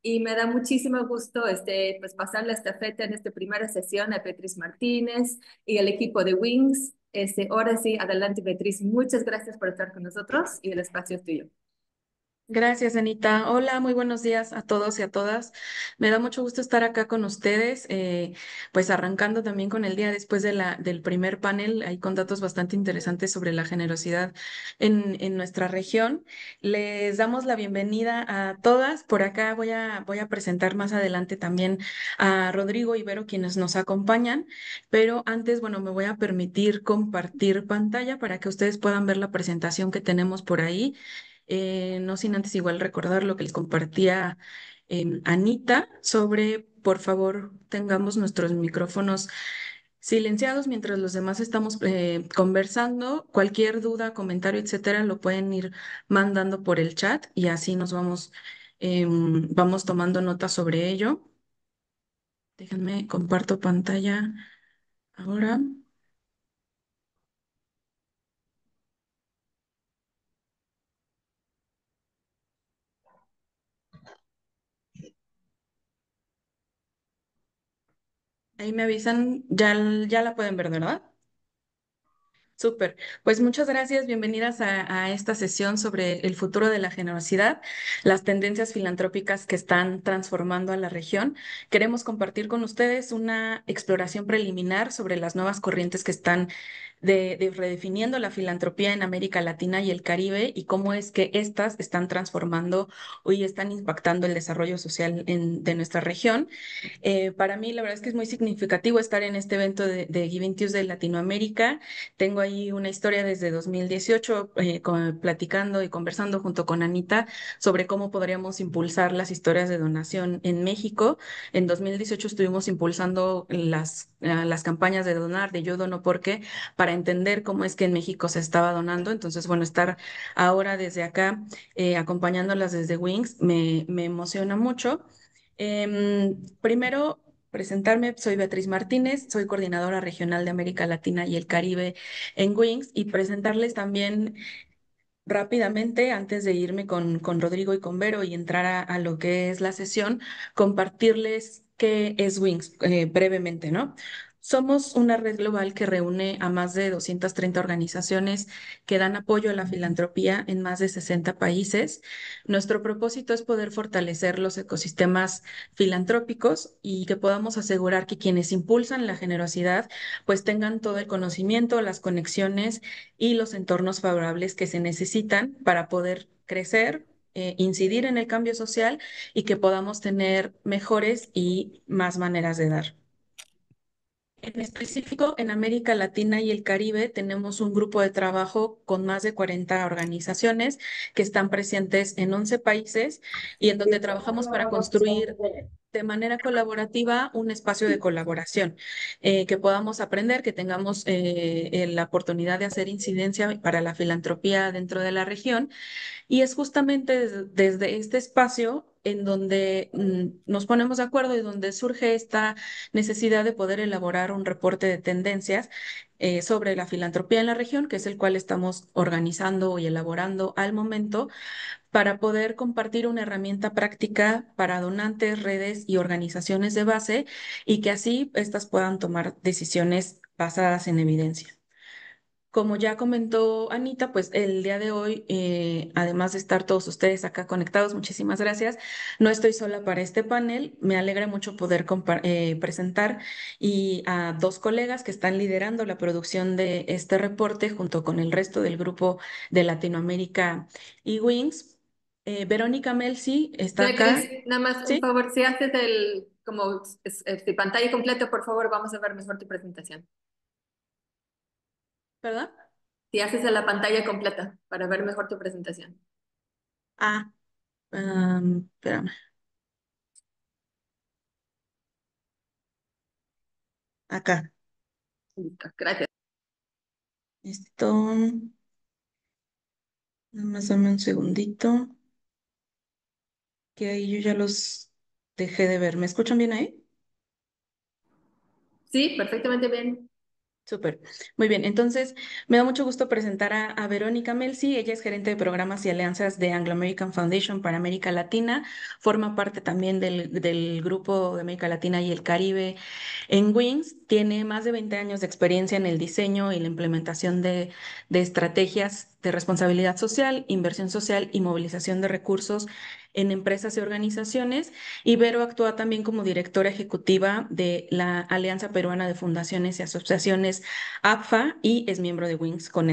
y me da muchísimo gusto pues pasar la estafeta en esta primera sesión a Beatriz Martínez y el equipo de Wings. Ahora sí, adelante Beatriz, muchas gracias por estar con nosotros y el espacio es tuyo. Gracias, Anita. Hola, muy buenos días a todos y a todas. Me da mucho gusto estar acá con ustedes, pues arrancando también con el día después de del primer panel, ahí con datos bastante interesantes sobre la generosidad en nuestra región. Les damos la bienvenida a todas. Por acá voy a presentar más adelante también a Rodrigo Ibero, quienes nos acompañan, pero antes, bueno, me voy a permitir compartir pantalla para que ustedes puedan ver la presentación que tenemos por ahí. No sin antes igual recordar lo que les compartía Anita sobre, por favor, tengamos nuestros micrófonos silenciados mientras los demás estamos conversando. Cualquier duda, comentario, etcétera, lo pueden ir mandando por el chat y así nos vamos tomando nota sobre ello. Déjenme, comparto pantalla ahora. Ahí me avisan, ya la pueden ver, ¿verdad? Súper. Pues muchas gracias. Bienvenidas a esta sesión sobre el futuro de la generosidad, las tendencias filantrópicas que están transformando a la región. Queremos compartir con ustedes una exploración preliminar sobre las nuevas corrientes que están de redefiniendo la filantropía en América Latina y el Caribe y cómo es que éstas están transformando y están impactando el desarrollo social de nuestra región. Para mí, la verdad es que es muy significativo estar en este evento de Giving Tuesday Latinoamérica. Tengo ahí una historia desde 2018 platicando y conversando junto con Anita sobre cómo podríamos impulsar las historias de donación en México. En 2018 estuvimos impulsando las campañas de donar, de Yo Dono Porque, para entender cómo es que en México se estaba donando. Entonces, bueno, estar ahora desde acá acompañándolas desde Wings me emociona mucho. Primero, presentarme, soy Beatriz Martínez, soy coordinadora regional de América Latina y el Caribe en Wings y presentarles también rápidamente, antes de irme con Rodrigo y con Vero y entrar a lo que es la sesión, compartirles qué es Wings brevemente, ¿no? Somos una red global que reúne a más de 230 organizaciones que dan apoyo a la filantropía en más de 60 países. Nuestro propósito es poder fortalecer los ecosistemas filantrópicos y que podamos asegurar que quienes impulsan la generosidad pues tengan todo el conocimiento, las conexiones y los entornos favorables que se necesitan para poder crecer, incidir en el cambio social y que podamos tener mejores y más maneras de dar. En específico, en América Latina y el Caribe tenemos un grupo de trabajo con más de 40 organizaciones que están presentes en 11 países y en donde trabajamos para construir de manera colaborativa un espacio de colaboración, que podamos aprender, que tengamos la oportunidad de hacer incidencia para la filantropía dentro de la región y es justamente desde este espacio en donde nos ponemos de acuerdo y donde surge esta necesidad de poder elaborar un reporte de tendencias sobre la filantropía en la región, que es el cual estamos organizando y elaborando al momento para poder compartir una herramienta práctica para donantes, redes y organizaciones de base y que así éstas puedan tomar decisiones basadas en evidencia. Como ya comentó Anita, pues el día de hoy, además de estar todos ustedes acá conectados, muchísimas gracias. No estoy sola para este panel. Me alegra mucho poder presentar y a dos colegas que están liderando la producción de este reporte junto con el resto del grupo de Latinoamérica y Wings. Verónica Melzi está acá. Beatriz, nada más un ¿Sí? favor, si haces pantalla completa, por favor, vamos a ver mejor tu presentación. ¿Verdad? Si haces la pantalla completa para ver mejor tu presentación. Ah, espérame. Acá. Listo, gracias. Esto. Nada más dame un segundito, que ahí yo ya los dejé de ver. ¿Me escuchan bien ahí? Sí, perfectamente bien. Súper, muy bien. Entonces, me da mucho gusto presentar a Verónica Melzi. Ella es gerente de programas y alianzas de Anglo American Foundation para América Latina. Forma parte también del grupo de América Latina y el Caribe en Wings. Tiene más de 20 años de experiencia en el diseño y la implementación de estrategias de responsabilidad social, inversión social y movilización de recursos en empresas y organizaciones. Ibero actúa también como directora ejecutiva de la Alianza Peruana de Fundaciones y Asociaciones APFA y es miembro de Wings con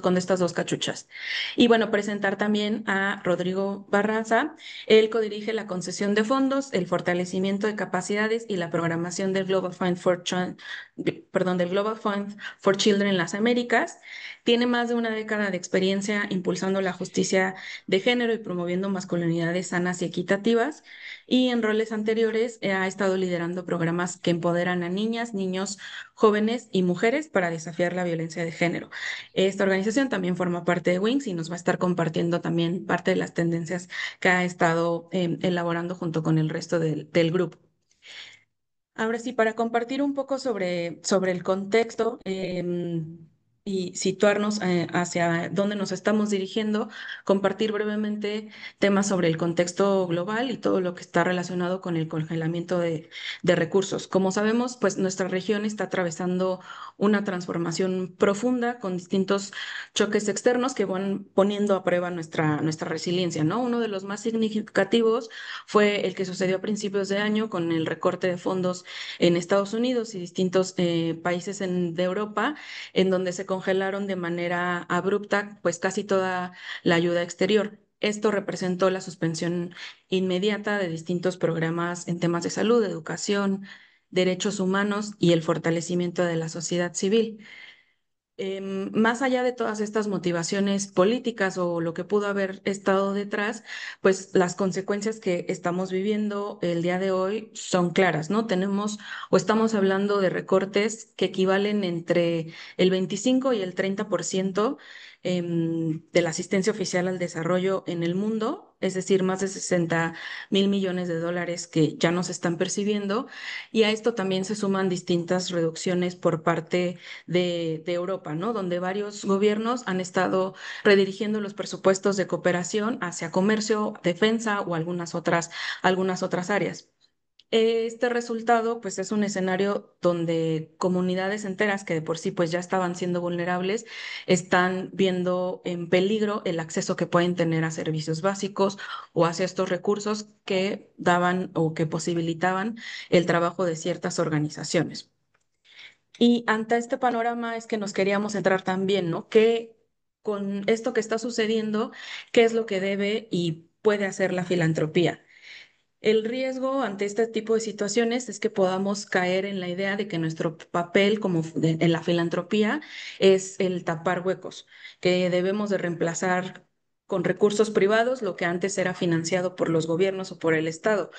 con estas dos cachuchas. Y bueno, presentar también a Rodrigo Barraza. Él codirige la concesión de fondos, el fortalecimiento de capacidades y la programación del del Global Fund for Children en las Américas. Tiene más de una década de experiencia impulsando la justicia de género y promoviendo masculinidades sanas y equitativas. Y en roles anteriores ha estado liderando programas que empoderan a niñas, niños, jóvenes y mujeres para desafiar la violencia de género. Esta organización también forma parte de Wings y nos va a estar compartiendo también parte de las tendencias que ha estado elaborando junto con el resto del grupo. Ahora sí, para compartir un poco sobre el contexto y situarnos hacia dónde nos estamos dirigiendo, compartir brevemente temas sobre el contexto global y todo lo que está relacionado con el congelamiento de recursos. Como sabemos, pues nuestra región está atravesando una transformación profunda con distintos choques externos que van poniendo a prueba nuestra resiliencia, ¿no? Uno de los más significativos fue el que sucedió a principios de año con el recorte de fondos en Estados Unidos y distintos países de Europa, en donde se congelaron de manera abrupta, pues casi toda la ayuda exterior. Esto representó la suspensión inmediata de distintos programas en temas de salud, educación, derechos humanos y el fortalecimiento de la sociedad civil. Más allá de todas estas motivaciones políticas o lo que pudo haber estado detrás, pues las consecuencias que estamos viviendo el día de hoy son claras, ¿no? Tenemos o estamos hablando de recortes que equivalen entre el 25 y el 30% de la asistencia oficial al desarrollo en el mundo, es decir, más de 60.000 millones de dólares que ya no se están percibiendo. Y a esto también se suman distintas reducciones por parte de Europa, ¿no? Donde varios gobiernos han estado redirigiendo los presupuestos de cooperación hacia comercio, defensa o algunas otras áreas. Este resultado, pues, es un escenario donde comunidades enteras que de por sí, pues, ya estaban siendo vulnerables, están viendo en peligro el acceso que pueden tener a servicios básicos o hacia estos recursos que daban o que posibilitaban el trabajo de ciertas organizaciones. Y ante este panorama es que nos queríamos centrar también, ¿no? Que con esto que está sucediendo, ¿qué es lo que debe y puede hacer la filantropía? El riesgo ante este tipo de situaciones es que podamos caer en la idea de que nuestro papel en la filantropía es el tapar huecos, que debemos de reemplazar con recursos privados lo que antes era financiado por los gobiernos o por el Estado,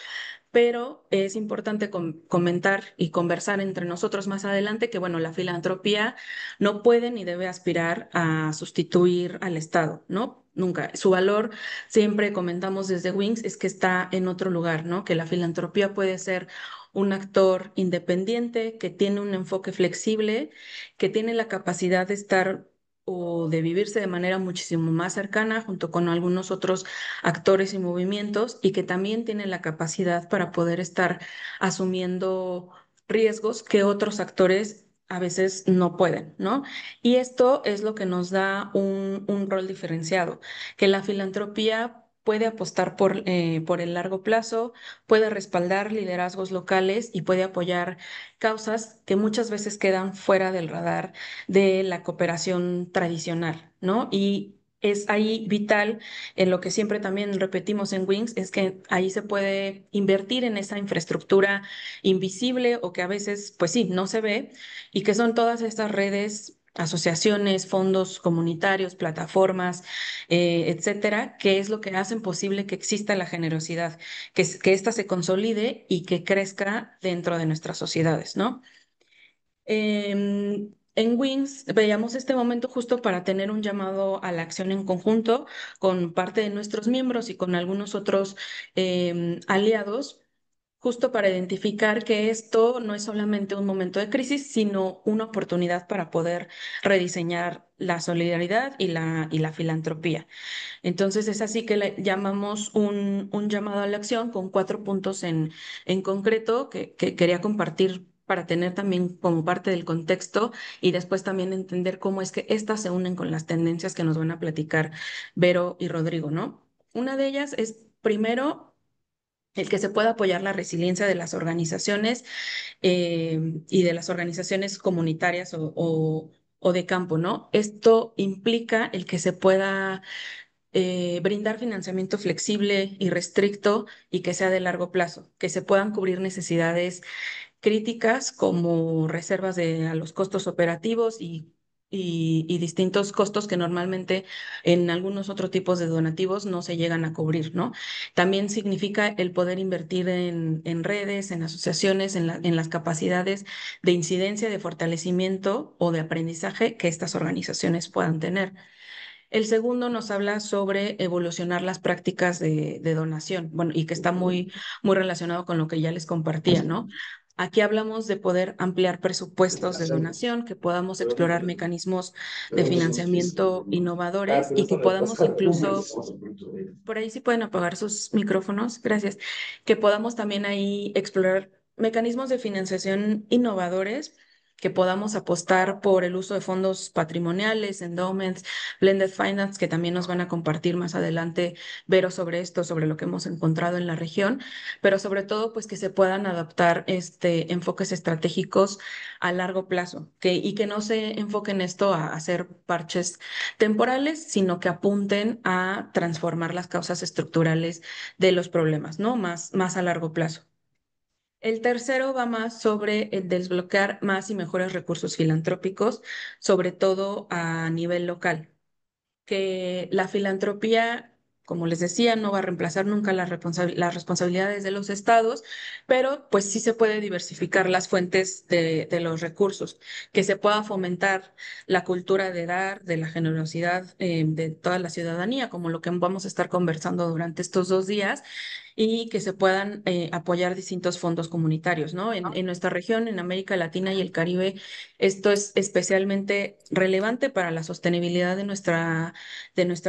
pero es importante comentar y conversar entre nosotros más adelante que, bueno, la filantropía no puede ni debe aspirar a sustituir al Estado, ¿no? Nunca. Su valor, siempre comentamos desde Wings, es que está en otro lugar, ¿no? Que la filantropía puede ser un actor independiente, que tiene un enfoque flexible, que tiene la capacidad de estar o de vivirse de manera muchísimo más cercana junto con algunos otros actores y movimientos y que también tienen la capacidad para poder estar asumiendo riesgos que otros actores a veces no pueden, ¿no? Y esto es lo que nos da un rol diferenciado, que la filantropía puede apostar por el largo plazo, puede respaldar liderazgos locales y puede apoyar causas que muchas veces quedan fuera del radar de la cooperación tradicional, ¿no? Y es ahí vital en lo que siempre también repetimos en Wings, es que ahí se puede invertir en esa infraestructura invisible o que a veces, pues sí, no se ve, y que son todas estas redes, asociaciones, fondos comunitarios, plataformas, etcétera, que es lo que hacen posible que exista la generosidad, que ésta se consolide y que crezca dentro de nuestras sociedades, ¿no? En Wings veíamos este momento justo para tener un llamado a la acción en conjunto con parte de nuestros miembros y con algunos otros aliados justo para identificar que esto no es solamente un momento de crisis, sino una oportunidad para poder rediseñar la solidaridad y la filantropía. Entonces es así que le llamamos un llamado a la acción con 4 puntos en concreto que quería compartir para tener también como parte del contexto y después también entender cómo es que estas se unen con las tendencias que nos van a platicar Vero y Rodrigo, ¿no? Una de ellas es, primero, el que se pueda apoyar la resiliencia de las organizaciones y de las organizaciones comunitarias o de campo, ¿no? Esto implica el que se pueda brindar financiamiento flexible y restricto y que sea de largo plazo, que se puedan cubrir necesidades críticas como reservas a los costos operativos y distintos costos que normalmente en algunos otros tipos de donativos no se llegan a cubrir, ¿no? También significa el poder invertir en redes, en asociaciones, en las capacidades de incidencia, de fortalecimiento o de aprendizaje que estas organizaciones puedan tener. El segundo nos habla sobre evolucionar las prácticas de donación, bueno, y que está muy relacionado con lo que ya les compartía, ¿no? Aquí hablamos de poder ampliar presupuestos de donación, que podamos explorar mecanismos de financiamiento innovadores y que podamos incluso, por ahí sí pueden apagar sus micrófonos, gracias, que podamos también ahí explorar mecanismos de financiación innovadores, que podamos apostar por el uso de fondos patrimoniales, endowments, blended finance, que también nos van a compartir más adelante Vero sobre esto, sobre lo que hemos encontrado en la región, pero sobre todo pues que se puedan adaptar enfoques estratégicos a largo plazo, y que no se enfoquen esto a hacer parches temporales, sino que apunten a transformar las causas estructurales de los problemas, ¿no? Más a largo plazo. El tercero va más sobre el desbloquear más y mejores recursos filantrópicos, sobre todo a nivel local, que la filantropía, como les decía, no va a reemplazar nunca las responsabilidades de los estados, pero pues sí se puede diversificar las fuentes de los recursos, que se pueda fomentar la cultura de dar, de la generosidad de toda la ciudadanía, como lo que vamos a estar conversando durante estos 2 días, y que se puedan apoyar distintos fondos comunitarios, ¿no? En nuestra región, en América Latina y el Caribe, esto es especialmente relevante para la sostenibilidad de nuestra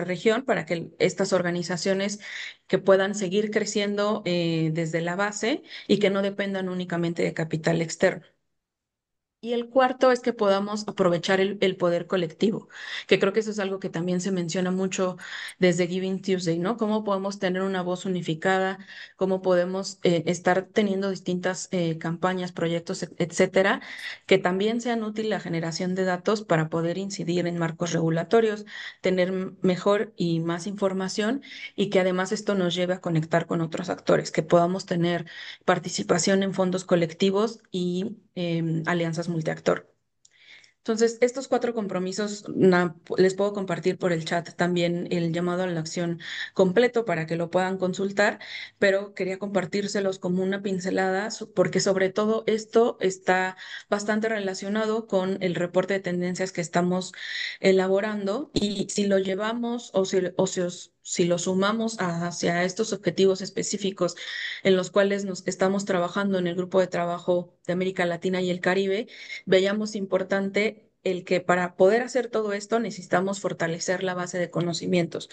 región, para que estas organizaciones que puedan seguir creciendo desde la base y que no dependan únicamente de capital externo. Y el cuarto es que podamos aprovechar el poder colectivo, que creo que eso es algo que también se menciona mucho desde Giving Tuesday, ¿no? Cómo podemos tener una voz unificada, cómo podemos estar teniendo distintas campañas, proyectos, etcétera, que también sean útil la generación de datos para poder incidir en marcos regulatorios, tener mejor y más información y que además esto nos lleve a conectar con otros actores, que podamos tener participación en fondos colectivos y alianzas multiactor. Entonces, estos 4 compromisos les puedo compartir por el chat también el llamado a la acción completo para que lo puedan consultar, pero quería compartírselos como una pincelada porque sobre todo esto está bastante relacionado con el reporte de tendencias que estamos elaborando y si lo llevamos si lo sumamos hacia estos objetivos específicos en los cuales nos estamos trabajando en el grupo de trabajo de América Latina y el Caribe, veíamos importante el que para poder hacer todo esto necesitamos fortalecer la base de conocimientos.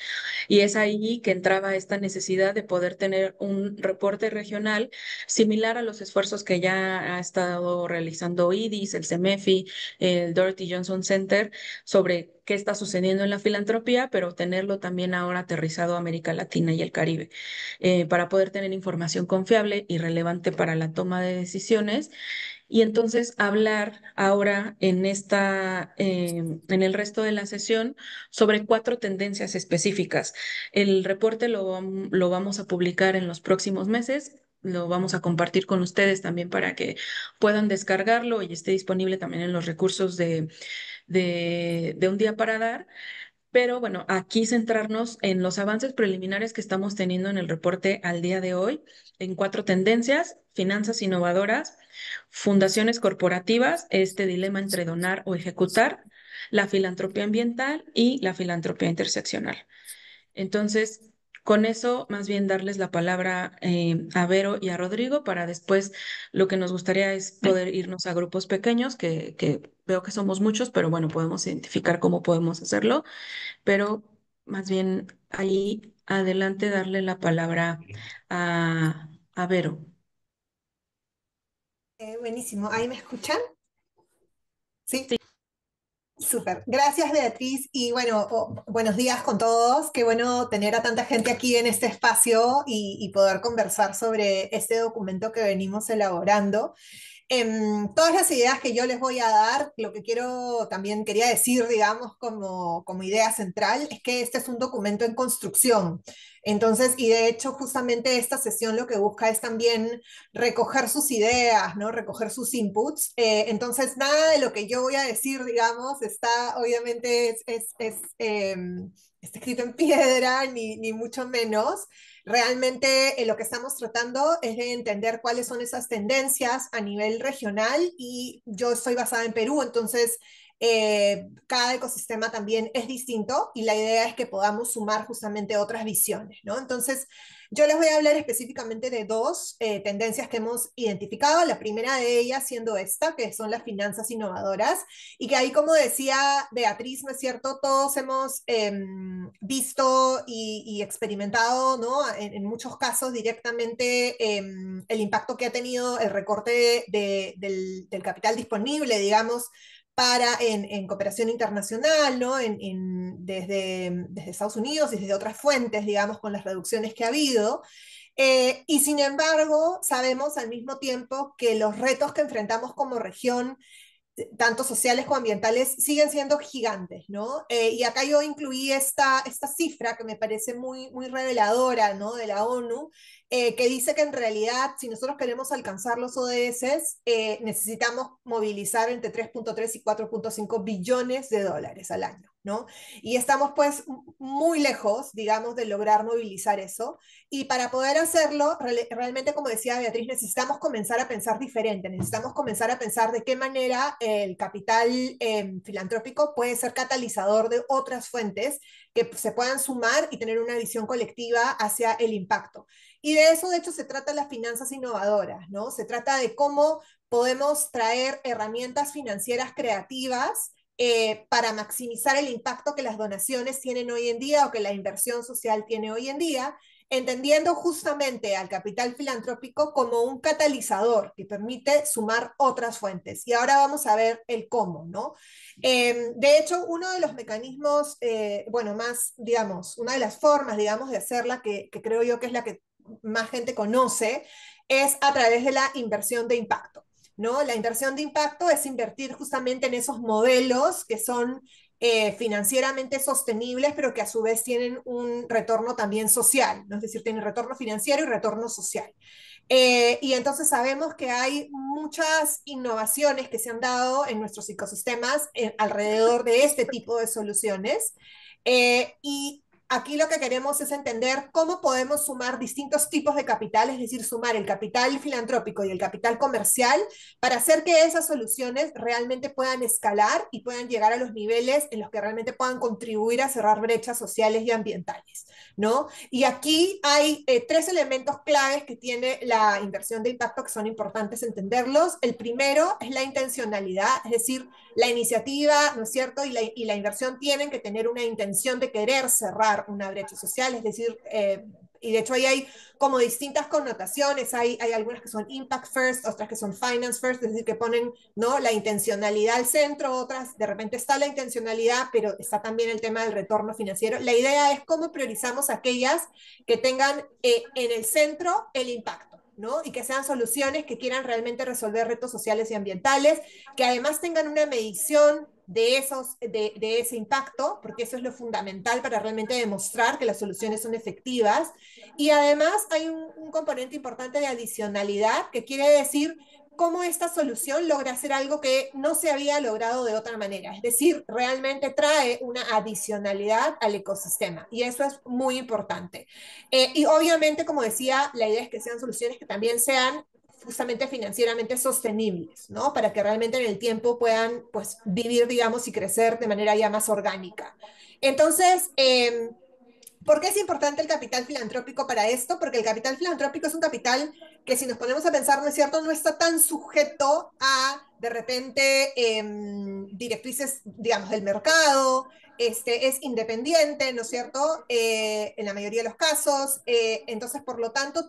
Y es ahí que entraba esta necesidad de poder tener un reporte regional similar a los esfuerzos que ya ha estado realizando IDIS, el CEMEFI, el Dorothy Johnson Center, sobre qué está sucediendo en la filantropía, pero tenerlo también ahora aterrizado a América Latina y el Caribe, para poder tener información confiable y relevante para la toma de decisiones y entonces hablar ahora en el resto de la sesión sobre 4 tendencias específicas. El reporte lo vamos a publicar en los próximos meses. Lo vamos a compartir con ustedes también para que puedan descargarlo y esté disponible también en los recursos de Un Día para Dar. Pero bueno, aquí centrarnos en los avances preliminares que estamos teniendo en el reporte al día de hoy, en 4 tendencias: finanzas innovadoras, fundaciones corporativas, este dilema entre donar o ejecutar, la filantropía ambiental y la filantropía interseccional. Entonces, Con eso, más bien darles la palabra a Vero y a Rodrigo para después lo que nos gustaría es poder irnos a grupos pequeños, que veo que somos muchos, pero bueno, podemos identificar cómo podemos hacerlo, pero más bien ahí adelante darle la palabra a Vero. Buenísimo. ¿Ahí me escuchan? Sí. Súper. Gracias, Beatriz. Y bueno, buenos días con todos. Qué bueno tener a tanta gente aquí en este espacio y poder conversar sobre este documento que venimos elaborando. Todas las ideas que yo les voy a dar, lo que quiero también quería decir, digamos, como idea central, es que este es un documento en construcción. Entonces, y de hecho, justamente esta sesión lo que busca es también recoger sus ideas, ¿no? Recoger sus inputs. Entonces, nada de lo que yo voy a decir, digamos, está, obviamente, está escrito en piedra, ni mucho menos. Realmente lo que estamos tratando es de entender cuáles son esas tendencias a nivel regional y yo estoy basada en Perú, entonces cada ecosistema también es distinto y la idea es que podamos sumar justamente otras visiones, ¿no? Entonces, yo les voy a hablar específicamente de dos tendencias que hemos identificado. La primera de ellas siendo esta, que son las finanzas innovadoras, y que ahí, como decía Beatriz, ¿no es cierto? Todos hemos visto y experimentado, ¿no? En muchos casos directamente el impacto que ha tenido el recorte del capital disponible, digamos, en cooperación internacional, ¿no? Desde Estados Unidos y desde otras fuentes, digamos, con las reducciones que ha habido. Y sin embargo, sabemos al mismo tiempo que los retos que enfrentamos como región tanto sociales como ambientales, siguen siendo gigantes, ¿no? Y acá yo incluí esta cifra que me parece muy reveladora, ¿no? De la ONU, que dice que en realidad, si nosotros queremos alcanzar los ODS, necesitamos movilizar entre 3.3 y 4.5 billones de dólares al año, ¿no? Y estamos pues muy lejos, digamos, de lograr movilizar eso. Y para poder hacerlo, realmente, como decía Beatriz, necesitamos comenzar a pensar diferente, necesitamos comenzar a pensar de qué manera el capital filantrópico puede ser catalizador de otras fuentes que se puedan sumar y tener una visión colectiva hacia el impacto. Y de eso, de hecho, se trata las finanzas innovadoras, ¿no? Se trata de cómo podemos traer herramientas financieras creativas para maximizar el impacto que las donaciones tienen hoy en día o que la inversión social tiene hoy en día, entendiendo justamente al capital filantrópico como un catalizador que permite sumar otras fuentes. Y ahora vamos a ver el cómo, ¿no? De hecho, uno de los mecanismos, bueno, más, digamos, una de las formas, digamos, de hacerla, que creo yo que es la que más gente conoce, es a través de la inversión de impacto, ¿no? La inversión de impacto es invertir justamente en esos modelos que son financieramente sostenibles, pero que a su vez tienen un retorno también social, ¿no? Es decir, tienen retorno financiero y retorno social. Y entonces sabemos que hay muchas innovaciones que se han dado en nuestros ecosistemas alrededor de este tipo de soluciones. Y aquí lo que queremos es entender cómo podemos sumar distintos tipos de capital, es decir, sumar el capital filantrópico y el capital comercial para hacer que esas soluciones realmente puedan escalar y puedan llegar a los niveles en los que realmente puedan contribuir a cerrar brechas sociales y ambientales, ¿no? Y aquí hay tres elementos claves que tiene la inversión de impacto que son importantes entenderlos. El primero es la intencionalidad, es decir, la iniciativa, ¿no es cierto? Y la inversión tienen que tener una intención de querer cerrar una brecha social, es decir, y de hecho ahí hay como distintas connotaciones, hay algunas que son impact first, otras que son finance first, es decir, que ponen, ¿no? La intencionalidad al centro, otras de repente está la intencionalidad, pero está también el tema del retorno financiero. La idea es cómo priorizamos aquellas que tengan en el centro el impacto, ¿no? Y que sean soluciones que quieran realmente resolver retos sociales y ambientales, que además tengan una medición de ese impacto, porque eso es lo fundamental para realmente demostrar que las soluciones son efectivas. Y además hay un componente importante de adicionalidad, que quiere decir cómo esta solución logra hacer algo que no se había logrado de otra manera. Es decir, realmente trae una adicionalidad al ecosistema. Y eso es muy importante. Y obviamente, como decía, la idea es que sean soluciones que también sean justamente financieramente sostenibles, ¿no? Para que realmente en el tiempo puedan, pues, vivir, digamos, y crecer de manera ya más orgánica. Entonces, ¿Por qué es importante el capital filantrópico para esto? Porque el capital filantrópico es un capital que, si nos ponemos a pensar, ¿no es cierto?, no está tan sujeto a, de repente, directrices, digamos, del mercado. Es independiente, ¿no es cierto?, en la mayoría de los casos. Entonces, por lo tanto,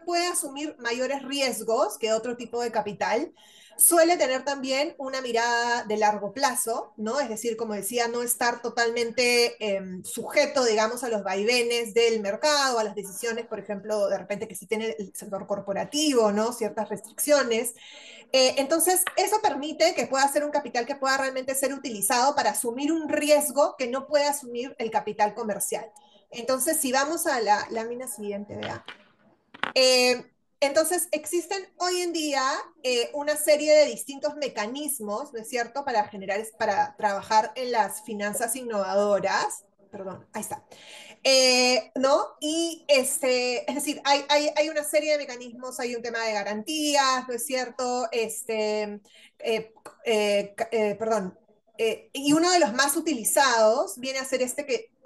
puede asumir mayores riesgos que otro tipo de capital. Suele tener también una mirada de largo plazo, ¿no? Es decir, como decía, no estar totalmente sujeto, digamos, a los vaivenes del mercado, a las decisiones, por ejemplo, de repente que sí tiene el sector corporativo, ¿no? Ciertas restricciones. Entonces, eso permite que pueda ser un capital que pueda realmente ser utilizado para asumir un riesgo que no puede asumir el capital comercial. Entonces, si vamos a la lámina siguiente, vea. Entonces, existen hoy en día una serie de distintos mecanismos, ¿no es cierto?, para trabajar en las finanzas innovadoras. Perdón, ahí está. ¿No? Y es decir, hay una serie de mecanismos, hay un tema de garantías, ¿no es cierto? Perdón. Y uno de los más utilizados viene a ser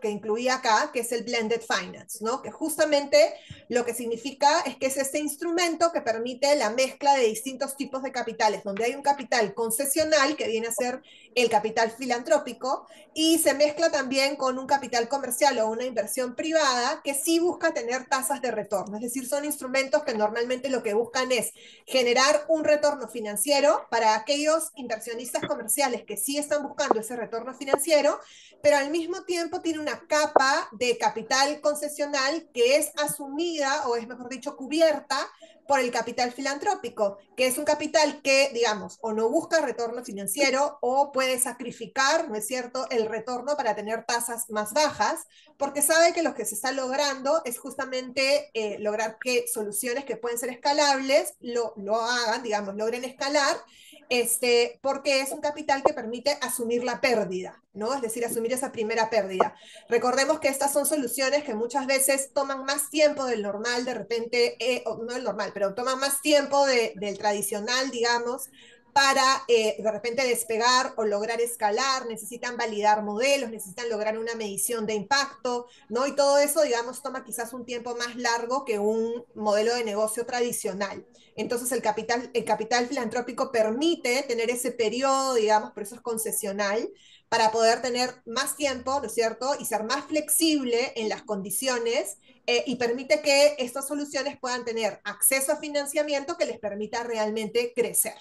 que incluía acá, que es el blended finance, ¿no? Que justamente lo que significa es que es este instrumento que permite la mezcla de distintos tipos de capitales, donde hay un capital concesional, que viene a ser el capital filantrópico, y se mezcla también con un capital comercial o una inversión privada que sí busca tener tasas de retorno. Es decir, son instrumentos que normalmente lo que buscan es generar un retorno financiero para aquellos inversionistas comerciales que sí están buscando ese retorno financiero, pero al mismo tiempo tiene una capa de capital concesional que es asumida, o es mejor dicho, cubierta por el capital filantrópico, que es un capital que, digamos, o no busca retorno financiero o puede sacrificar, ¿no es cierto?, el retorno para tener tasas más bajas, porque sabe que lo que se está logrando es justamente lograr que soluciones que pueden ser escalables lo hagan, digamos, logren escalar, porque es un capital que permite asumir la pérdida, ¿no? Es decir, asumir esa primera pérdida. Recordemos que estas son soluciones que muchas veces toman más tiempo del normal, de repente, no del normal, pero toman más tiempo del tradicional, digamos, para de repente despegar o lograr escalar, necesitan validar modelos, necesitan lograr una medición de impacto, ¿no? Y todo eso, digamos, toma quizás un tiempo más largo que un modelo de negocio tradicional. Entonces el capital filantrópico permite tener ese periodo, digamos, por eso es concesional, para poder tener más tiempo, ¿no es cierto?, y ser más flexible en las condiciones, y permite que estas soluciones puedan tener acceso a financiamiento que les permita realmente crecer.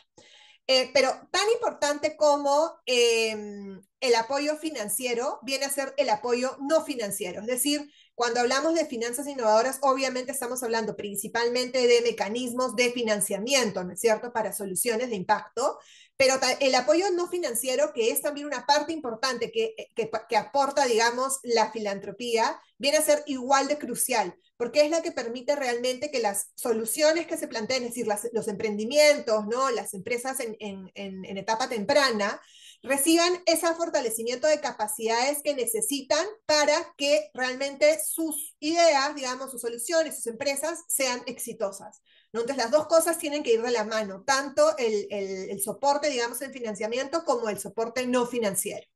Pero tan importante como el apoyo financiero viene a ser el apoyo no financiero. Es decir, cuando hablamos de finanzas innovadoras, obviamente estamos hablando principalmente de mecanismos de financiamiento, ¿no es cierto?, para soluciones de impacto, pero el apoyo no financiero, que es también una parte importante que aporta, digamos, la filantropía, viene a ser igual de crucial, porque es la que permite realmente que las soluciones que se planteen, es decir, los emprendimientos, ¿no?, las empresas en etapa temprana, reciban ese fortalecimiento de capacidades que necesitan para que realmente sus ideas, digamos, sus soluciones, sus empresas sean exitosas, ¿no? Entonces, las dos cosas tienen que ir de la mano, tanto el soporte, digamos, en financiamiento, como el soporte no financiero.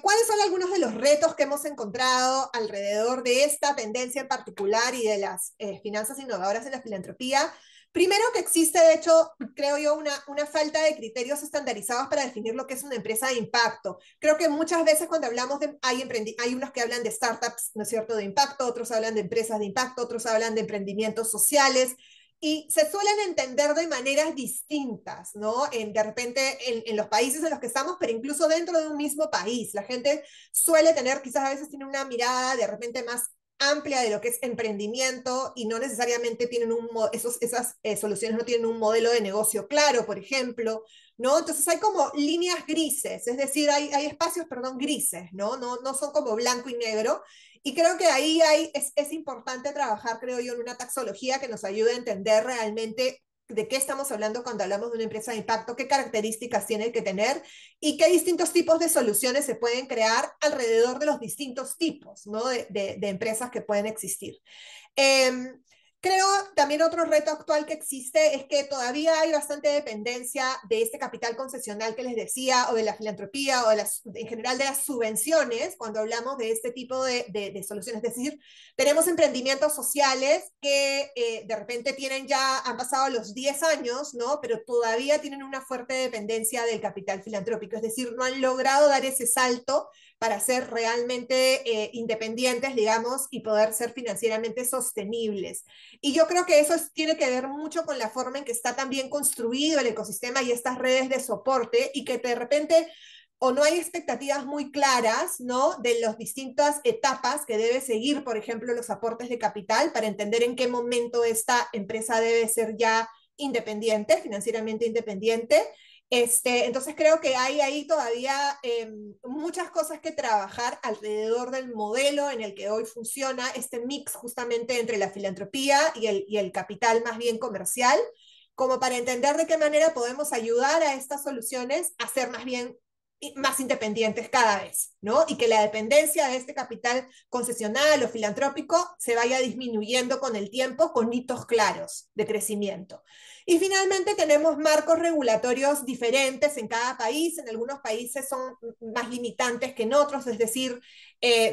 ¿Cuáles son algunos de los retos que hemos encontrado alrededor de esta tendencia en particular y de las finanzas innovadoras en la filantropía? Primero, que existe, de hecho, creo yo, una falta de criterios estandarizados para definir lo que es una empresa de impacto. Creo que muchas veces cuando hablamos hay unos que hablan de startups, ¿no es cierto?, de impacto, otros hablan de empresas de impacto, otros hablan de emprendimientos sociales, y se suelen entender de maneras distintas, ¿no? De repente en los países en los que estamos, pero incluso dentro de un mismo país. La gente suele tener, quizás a veces tiene una mirada de repente más amplia de lo que es emprendimiento, y no necesariamente tienen esas soluciones no tienen un modelo de negocio claro, por ejemplo, ¿no? Entonces hay como líneas grises, es decir, hay espacios, perdón, grises, ¿no? No son como blanco y negro, y creo que ahí es importante trabajar, creo yo, en una taxología que nos ayude a entender realmente de qué estamos hablando cuando hablamos de una empresa de impacto, qué características tiene que tener y qué distintos tipos de soluciones se pueden crear alrededor de los distintos tipos, ¿no?, de empresas que pueden existir. Eh, Creo también otro reto actual que existe es que todavía hay bastante dependencia de este capital concesional que les decía, o de la filantropía, o en general de las subvenciones, cuando hablamos de este tipo de soluciones. Es decir, tenemos emprendimientos sociales que de repente han pasado los 10 años, ¿no? Pero todavía tienen una fuerte dependencia del capital filantrópico. Es decir, no han logrado dar ese salto para ser realmente independientes, digamos, y poder ser financieramente sostenibles. Y yo creo que tiene que ver mucho con la forma en que está también construido el ecosistema y estas redes de soporte, y que de repente o no hay expectativas muy claras, ¿no? De las distintas etapas que debe seguir, por ejemplo, los aportes de capital para entender en qué momento esta empresa debe ser ya independiente, financieramente independiente. Entonces creo que hay ahí todavía muchas cosas que trabajar alrededor del modelo en el que hoy funciona este mix justamente entre la filantropía y el capital más bien comercial, como para entender de qué manera podemos ayudar a estas soluciones a ser más bien más independientes cada vez, ¿no? Y que la dependencia de este capital concesional o filantrópico se vaya disminuyendo con el tiempo, con hitos claros de crecimiento. Y finalmente tenemos marcos regulatorios diferentes en cada país. En algunos países son más limitantes que en otros, es decir,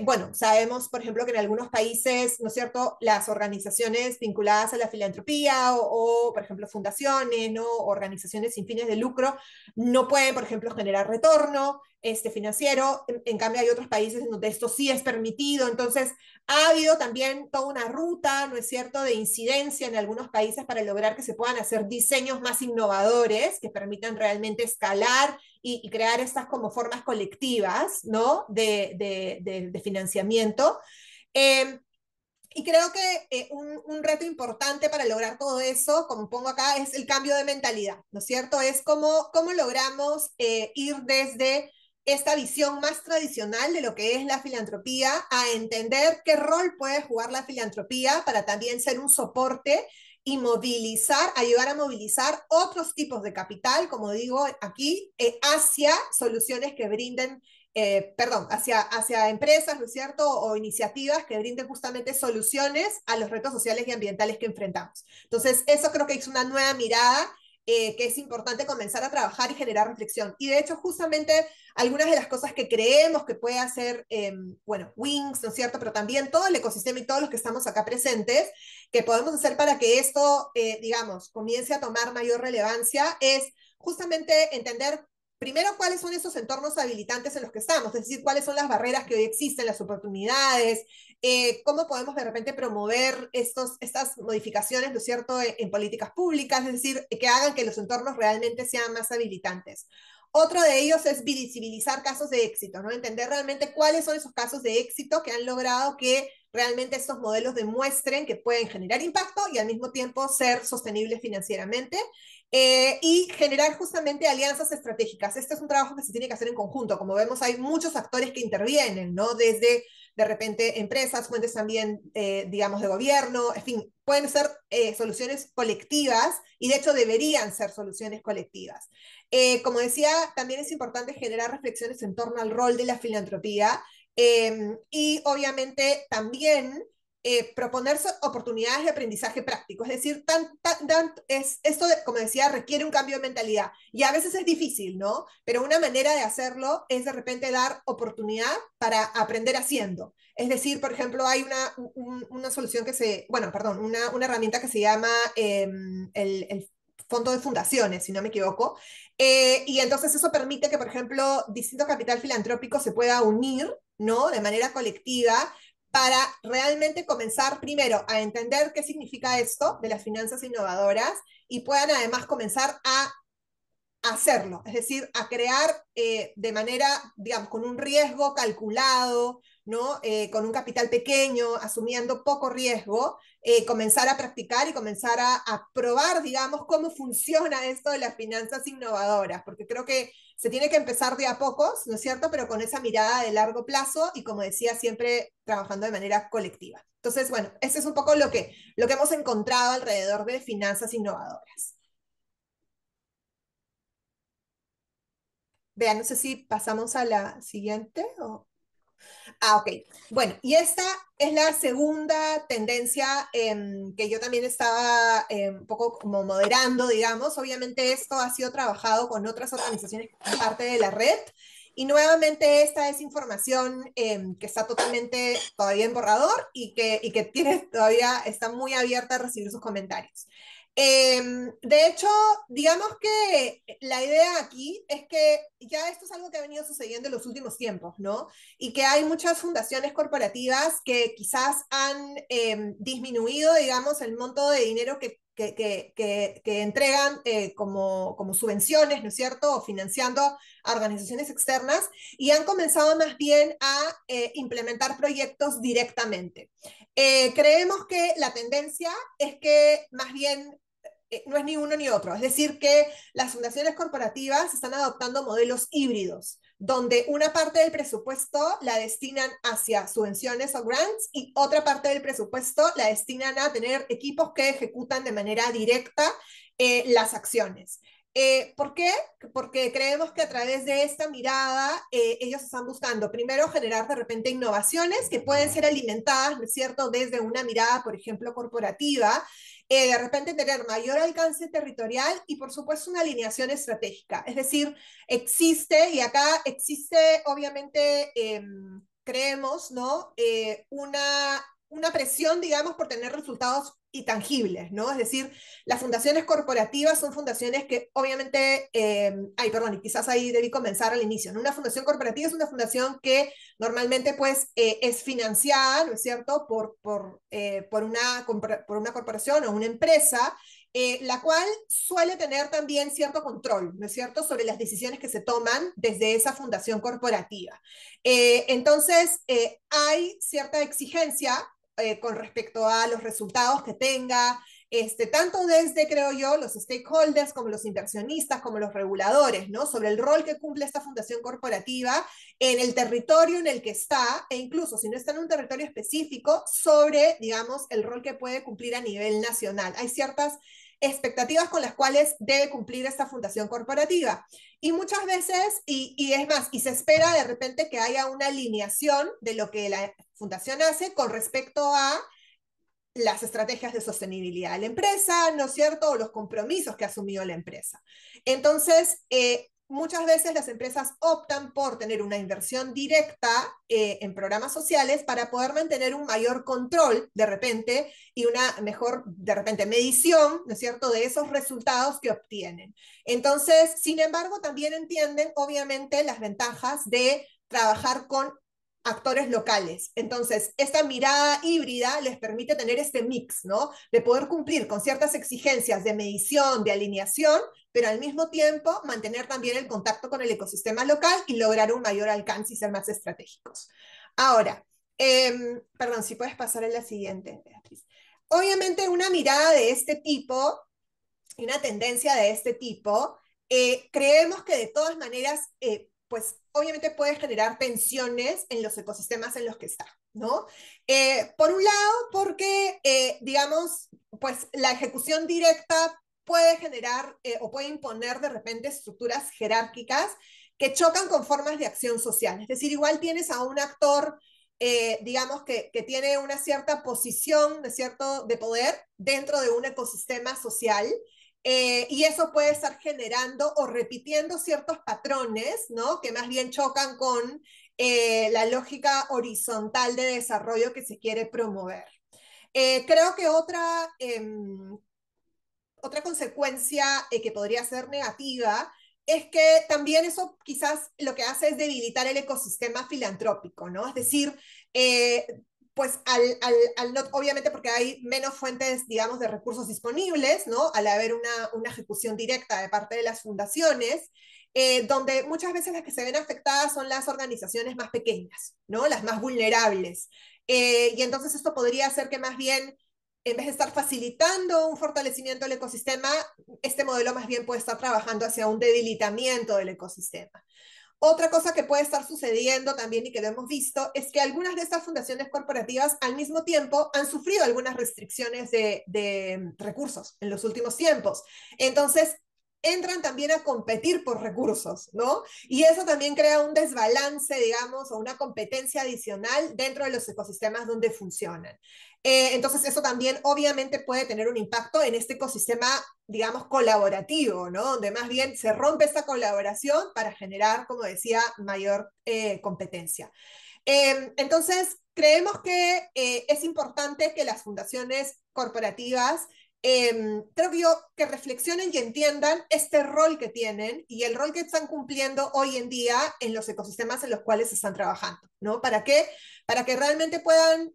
bueno, sabemos, por ejemplo, que en algunos países, ¿no es cierto?, las organizaciones vinculadas a la filantropía por ejemplo, fundaciones, ¿no?, organizaciones sin fines de lucro, no pueden, por ejemplo, generar retorno financiero. En cambio, hay otros países en donde esto sí es permitido. Entonces, ha habido también toda una ruta, ¿no es cierto?, de incidencia en algunos países para lograr que se puedan hacer diseños más innovadores que permitan realmente escalar y crear estas como formas colectivas, ¿no?, de financiamiento. Eh, y creo que un reto importante para lograr todo eso, como pongo acá, es el cambio de mentalidad, ¿no es cierto? Es cómo logramos ir desde esta visión más tradicional de lo que es la filantropía a entender qué rol puede jugar la filantropía para también ser un soporte y ayudar a movilizar otros tipos de capital, como digo aquí, hacia soluciones que brinden perdón, hacia empresas, ¿no es cierto?, o iniciativas que brinden justamente soluciones a los retos sociales y ambientales que enfrentamos. Entonces, eso creo que es una nueva mirada que es importante comenzar a trabajar y generar reflexión. Y de hecho, justamente algunas de las cosas que creemos que puede hacer, bueno, Wings, ¿no es cierto?, pero también todo el ecosistema y todos los que estamos acá presentes, que podemos hacer para que esto, digamos, comience a tomar mayor relevancia, es justamente entender primero cuáles son esos entornos habilitantes en los que estamos, es decir, cuáles son las barreras que hoy existen, las oportunidades, cómo podemos de repente promover estas modificaciones, ¿no es cierto?, en políticas públicas, es decir, que hagan que los entornos realmente sean más habilitantes. Otro de ellos es visibilizar casos de éxito, ¿no? Entender realmente cuáles son esos casos de éxito que han logrado que realmente estos modelos demuestren que pueden generar impacto y al mismo tiempo ser sostenibles financieramente. Y generar justamente alianzas estratégicas. Este es un trabajo que se tiene que hacer en conjunto. Como vemos, hay muchos actores que intervienen, ¿no? Desde, de repente, empresas, fuentes también, digamos, de gobierno, en fin, pueden ser soluciones colectivas y de hecho deberían ser soluciones colectivas. Como decía, también es importante generar reflexiones en torno al rol de la filantropía y obviamente también proponerse oportunidades de aprendizaje práctico. Es decir, esto, como decía, requiere un cambio de mentalidad. Y a veces es difícil, ¿no? Pero una manera de hacerlo es de repente dar oportunidad para aprender haciendo. Es decir, por ejemplo, hay una solución bueno, perdón, una herramienta que se llama el fondo de fundaciones, si no me equivoco. Y entonces eso permite que, por ejemplo, distinto capital filantrópico se pueda unir, ¿no?, de manera colectiva para realmente comenzar primero a entender qué significa esto de las finanzas innovadoras y puedan además comenzar a hacerlo, es decir, a crear de manera, digamos, con un riesgo calculado, ¿no? Con un capital pequeño, asumiendo poco riesgo, comenzar a practicar y comenzar a probar, digamos, cómo funciona esto de las finanzas innovadoras, porque creo que se tiene que empezar de a pocos, ¿no es cierto?, pero con esa mirada de largo plazo y, como decía, siempre trabajando de manera colectiva. Entonces, bueno, ese es un poco lo que hemos encontrado alrededor de finanzas innovadoras. Vean, no sé si pasamos a la siguiente o... Ah, ok. Bueno, y esta es la segunda tendencia que yo también estaba un poco como moderando, digamos. Obviamente esto ha sido trabajado con otras organizaciones que son parte de la red. Y nuevamente esta es información que está totalmente todavía en borrador y que tiene, todavía está muy abierta a recibir sus comentarios. De hecho, digamos que la idea aquí es que ya esto es algo que ha venido sucediendo en los últimos tiempos, ¿no? Y que hay muchas fundaciones corporativas que quizás han disminuido, digamos, el monto de dinero que entregan como subvenciones, ¿no es cierto?, o financiando a organizaciones externas, y han comenzado más bien a implementar proyectos directamente. Creemos que la tendencia es que más bien no es ni uno ni otro. Es decir, que las fundaciones corporativas están adoptando modelos híbridos, donde una parte del presupuesto la destinan hacia subvenciones o grants y otra parte del presupuesto la destinan a tener equipos que ejecutan de manera directa las acciones. ¿Por qué? Porque creemos que a través de esta mirada ellos están buscando primero generar de repente innovaciones que pueden ser alimentadas, ¿no es cierto?, desde una mirada, por ejemplo, corporativa, de repente tener mayor alcance territorial y por supuesto una alineación estratégica. Es decir, existe, y acá existe obviamente, creemos, ¿no? Una presión, digamos, por tener resultados y tangibles, ¿no? Es decir, las fundaciones corporativas son fundaciones que obviamente, ay, perdón, y quizás ahí debí comenzar al inicio, ¿no? Una fundación corporativa es una fundación que normalmente pues es financiada, ¿no es cierto?, por una corporación o una empresa, la cual suele tener también cierto control, ¿no es cierto?, sobre las decisiones que se toman desde esa fundación corporativa. Entonces, hay cierta exigencia con respecto a los resultados que tenga, tanto desde, creo yo, los stakeholders, como los inversionistas, como los reguladores, ¿no? Sobre el rol que cumple esta fundación corporativa en el territorio en el que está, e incluso si no está en un territorio específico, sobre, digamos, el rol que puede cumplir a nivel nacional. Hay ciertas expectativas con las cuales debe cumplir esta fundación corporativa. Y muchas veces, y es más, y se espera de repente que haya una alineación de lo que la fundación hace con respecto a las estrategias de sostenibilidad de la empresa, ¿no es cierto?, o los compromisos que ha asumido la empresa. Entonces, muchas veces las empresas optan por tener una inversión directa en programas sociales para poder mantener un mayor control de repente y una mejor, de repente, medición, ¿no es cierto?, de esos resultados que obtienen. Entonces, sin embargo, también entienden, obviamente, las ventajas de trabajar con actores locales. Entonces, esta mirada híbrida les permite tener este mix, ¿no? De poder cumplir con ciertas exigencias de medición, de alineación, pero al mismo tiempo mantener también el contacto con el ecosistema local y lograr un mayor alcance y ser más estratégicos. Ahora, perdón, si puedes pasar a la siguiente, Beatriz. Obviamente una mirada de este tipo y una tendencia de este tipo, creemos que de todas maneras, pues obviamente puede generar tensiones en los ecosistemas en los que está, ¿no? Por un lado, porque, digamos, pues la ejecución directa puede generar o puede imponer de repente estructuras jerárquicas que chocan con formas de acción social. Es decir, igual tienes a un actor digamos, que tiene una cierta posición, ¿no es cierto?, de poder dentro de un ecosistema social, y eso puede estar generando o repitiendo ciertos patrones, ¿no?, que más bien chocan con la lógica horizontal de desarrollo que se quiere promover. Creo que otra consecuencia que podría ser negativa es que también eso quizás lo que hace es debilitar el ecosistema filantrópico, ¿no? Es decir, pues obviamente porque hay menos fuentes, digamos, de recursos disponibles, ¿no? Al haber una ejecución directa de parte de las fundaciones, donde muchas veces las que se ven afectadas son las organizaciones más pequeñas, ¿no? Las más vulnerables. Y entonces esto podría hacer que más bien en vez de estar facilitando un fortalecimiento del ecosistema, este modelo más bien puede estar trabajando hacia un debilitamiento del ecosistema. Otra cosa que puede estar sucediendo también y que lo hemos visto es que algunas de estas fundaciones corporativas al mismo tiempo han sufrido algunas restricciones de recursos en los últimos tiempos. Entonces, entran también a competir por recursos, ¿no? Y eso también crea un desbalance, digamos, o una competencia adicional dentro de los ecosistemas donde funcionan. Entonces, eso también obviamente puede tener un impacto en este ecosistema, digamos, colaborativo, ¿no? Donde más bien se rompe esta colaboración para generar, como decía, mayor competencia. Entonces, creemos que es importante que las fundaciones corporativas, creo que yo, que reflexionen y entiendan este rol que tienen y el rol que están cumpliendo hoy en día en los ecosistemas en los cuales están trabajando, ¿no? ¿Para qué? Para que realmente puedan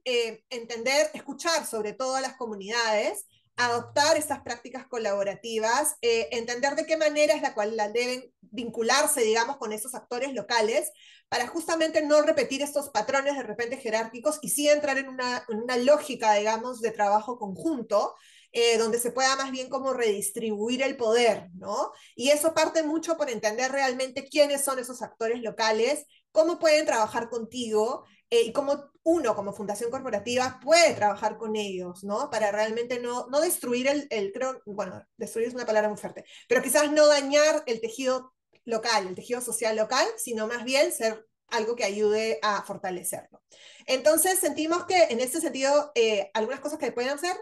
entender, escuchar sobre todo a las comunidades, adoptar estas prácticas colaborativas, entender de qué manera es la cual la deben vincularse, digamos, con esos actores locales para justamente no repetir estos patrones de repente jerárquicos y sí entrar en una lógica, digamos, de trabajo conjunto, donde se pueda más bien como redistribuir el poder, ¿no? Y eso parte mucho por entender realmente quiénes son esos actores locales, cómo pueden trabajar contigo y cómo uno como fundación corporativa puede trabajar con ellos, ¿no? Para realmente no destruir creo, bueno, destruir es una palabra muy fuerte, pero quizás no dañar el tejido local, el tejido social local, sino más bien ser algo que ayude a fortalecerlo. Entonces, sentimos que en este sentido, algunas cosas que pueden hacer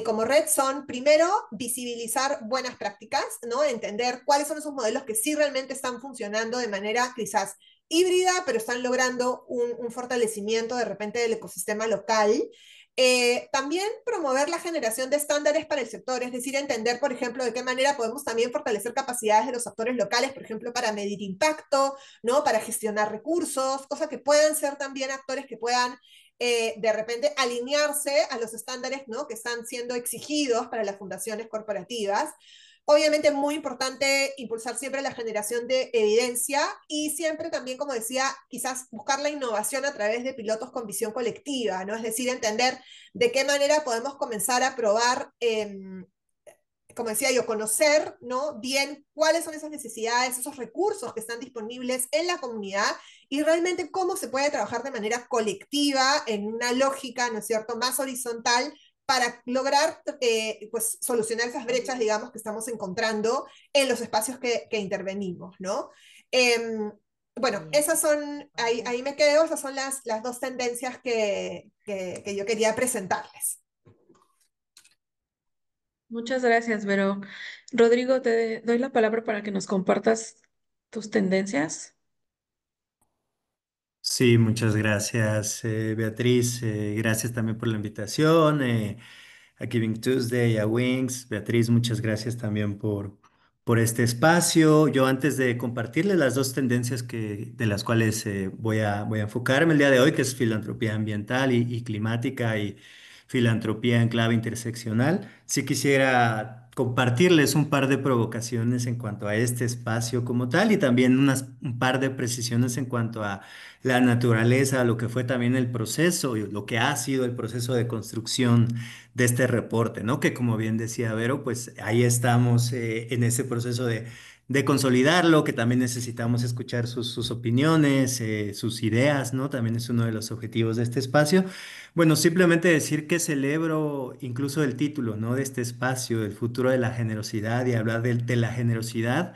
como red son, primero, visibilizar buenas prácticas, ¿no? Entender cuáles son esos modelos que sí realmente están funcionando de manera quizás híbrida, pero están logrando un fortalecimiento de repente del ecosistema local. También promover la generación de estándares para el sector, es decir, entender, por ejemplo, de qué manera podemos también fortalecer capacidades de los actores locales, por ejemplo, para medir impacto, ¿no? Para gestionar recursos, cosas que puedan ser también actores que puedan de repente alinearse a los estándares, ¿no? Que están siendo exigidos para las fundaciones corporativas. Obviamente es muy importante impulsar siempre la generación de evidencia y siempre también, como decía, quizás buscar la innovación a través de pilotos con visión colectiva, ¿no? Es decir, entender de qué manera podemos comenzar a probar, como decía yo, conocer, ¿no? Bien cuáles son esas necesidades, esos recursos que están disponibles en la comunidad y realmente cómo se puede trabajar de manera colectiva en una lógica, ¿no es cierto?, más horizontal para lograr pues, solucionar esas brechas, digamos, que estamos encontrando en los espacios que intervenimos, ¿no? Bueno, esas son, ahí me quedo, esas son las dos tendencias que yo quería presentarles. Muchas gracias, Vero. Rodrigo, te doy la palabra para que nos compartas tus tendencias. Sí, muchas gracias, Beatriz. Gracias también por la invitación. A Giving Tuesday, a Wings. Beatriz, muchas gracias también por este espacio. Yo antes de compartirles las dos tendencias de las cuales voy a enfocarme el día de hoy, que es filantropía ambiental y climática y filantropía en clave interseccional, sí quisiera compartirles un par de provocaciones en cuanto a este espacio como tal y también un par de precisiones en cuanto a la naturaleza, lo que fue también el proceso y lo que ha sido el proceso de construcción de este reporte, ¿no? Que como bien decía Vero, pues ahí estamos en ese proceso de consolidarlo, que también necesitamos escuchar sus opiniones, sus ideas, ¿no? También es uno de los objetivos de este espacio. Bueno, simplemente decir que celebro incluso el título, ¿no? De este espacio, el futuro de la generosidad y hablar de la generosidad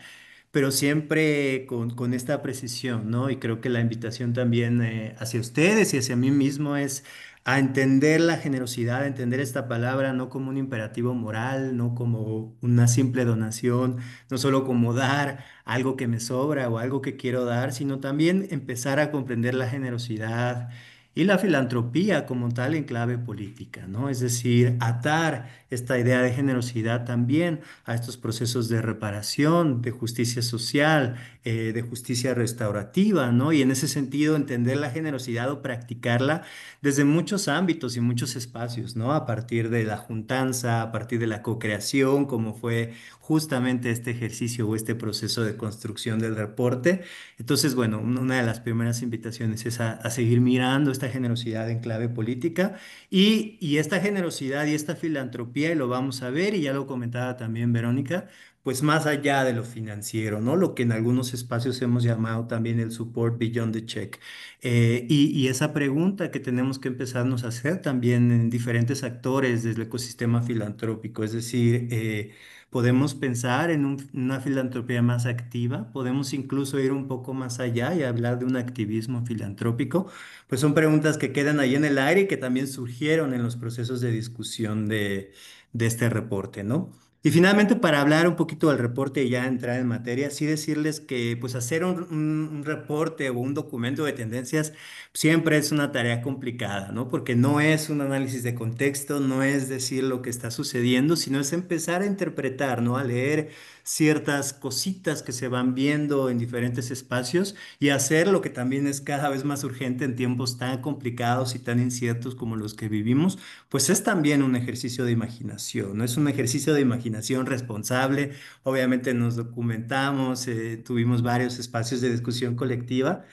pero siempre con esta precisión, ¿no? Y creo que la invitación también hacia ustedes y hacia mí mismo es a entender la generosidad, a entender esta palabra no como un imperativo moral, no como una simple donación, no solo como dar algo que me sobra o algo que quiero dar, sino también empezar a comprender la generosidad y la filantropía como tal en clave política, ¿no? Es decir, atar esta idea de generosidad también a estos procesos de reparación, de justicia social, de justicia restaurativa, ¿no? Y en ese sentido entender la generosidad o practicarla desde muchos ámbitos y muchos espacios, ¿no? A partir de la juntanza, a partir de la co-creación, como fue justamente este ejercicio o este proceso de construcción del reporte. Entonces, bueno, una de las primeras invitaciones es a seguir mirando esta generosidad en clave política y esta generosidad y esta filantropía, y lo vamos a ver, y ya lo comentaba también Verónica, pues más allá de lo financiero, ¿no? Lo que en algunos espacios hemos llamado también el support beyond the check. Y esa pregunta que tenemos que empezarnos a hacer también en diferentes actores del ecosistema filantrópico, es decir, podemos pensar en una filantropía más activa, podemos incluso ir un poco más allá y hablar de un activismo filantrópico, pues son preguntas que quedan ahí en el aire y que también surgieron en los procesos de discusión de este reporte, ¿no? Y finalmente, para hablar un poquito del reporte y ya entrar en materia, sí decirles que pues hacer un reporte o un documento de tendencias siempre es una tarea complicada, ¿no? Porque no es un análisis de contexto, no es decir lo que está sucediendo, sino es empezar a interpretar, ¿no? A leer ciertas cositas que se van viendo en diferentes espacios y hacer lo que también es cada vez más urgente en tiempos tan complicados y tan inciertos como los que vivimos, pues es también un ejercicio de imaginación, ¿no? Es un ejercicio de imaginación responsable. Obviamente nos documentamos, tuvimos varios espacios de discusión colectiva.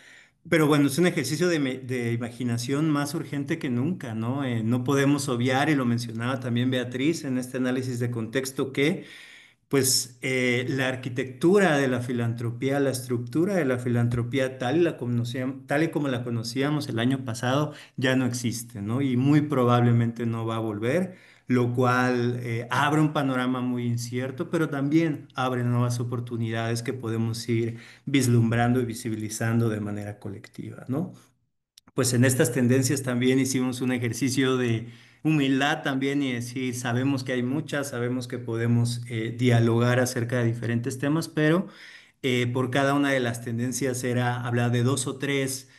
Pero bueno, es un ejercicio de imaginación más urgente que nunca, ¿no? No podemos obviar, y lo mencionaba también Beatriz en este análisis de contexto, que pues la arquitectura de la filantropía, la estructura de la filantropía tal y como la conocíamos el año pasado, ya no existe, ¿no? Y muy probablemente no va a volver, lo cual abre un panorama muy incierto, pero también abre nuevas oportunidades que podemos ir vislumbrando y visibilizando de manera colectiva, ¿no? Pues en estas tendencias también hicimos un ejercicio de humildad también y decir, sabemos que hay muchas, sabemos que podemos dialogar acerca de diferentes temas, pero por cada una de las tendencias era hablar de dos o tres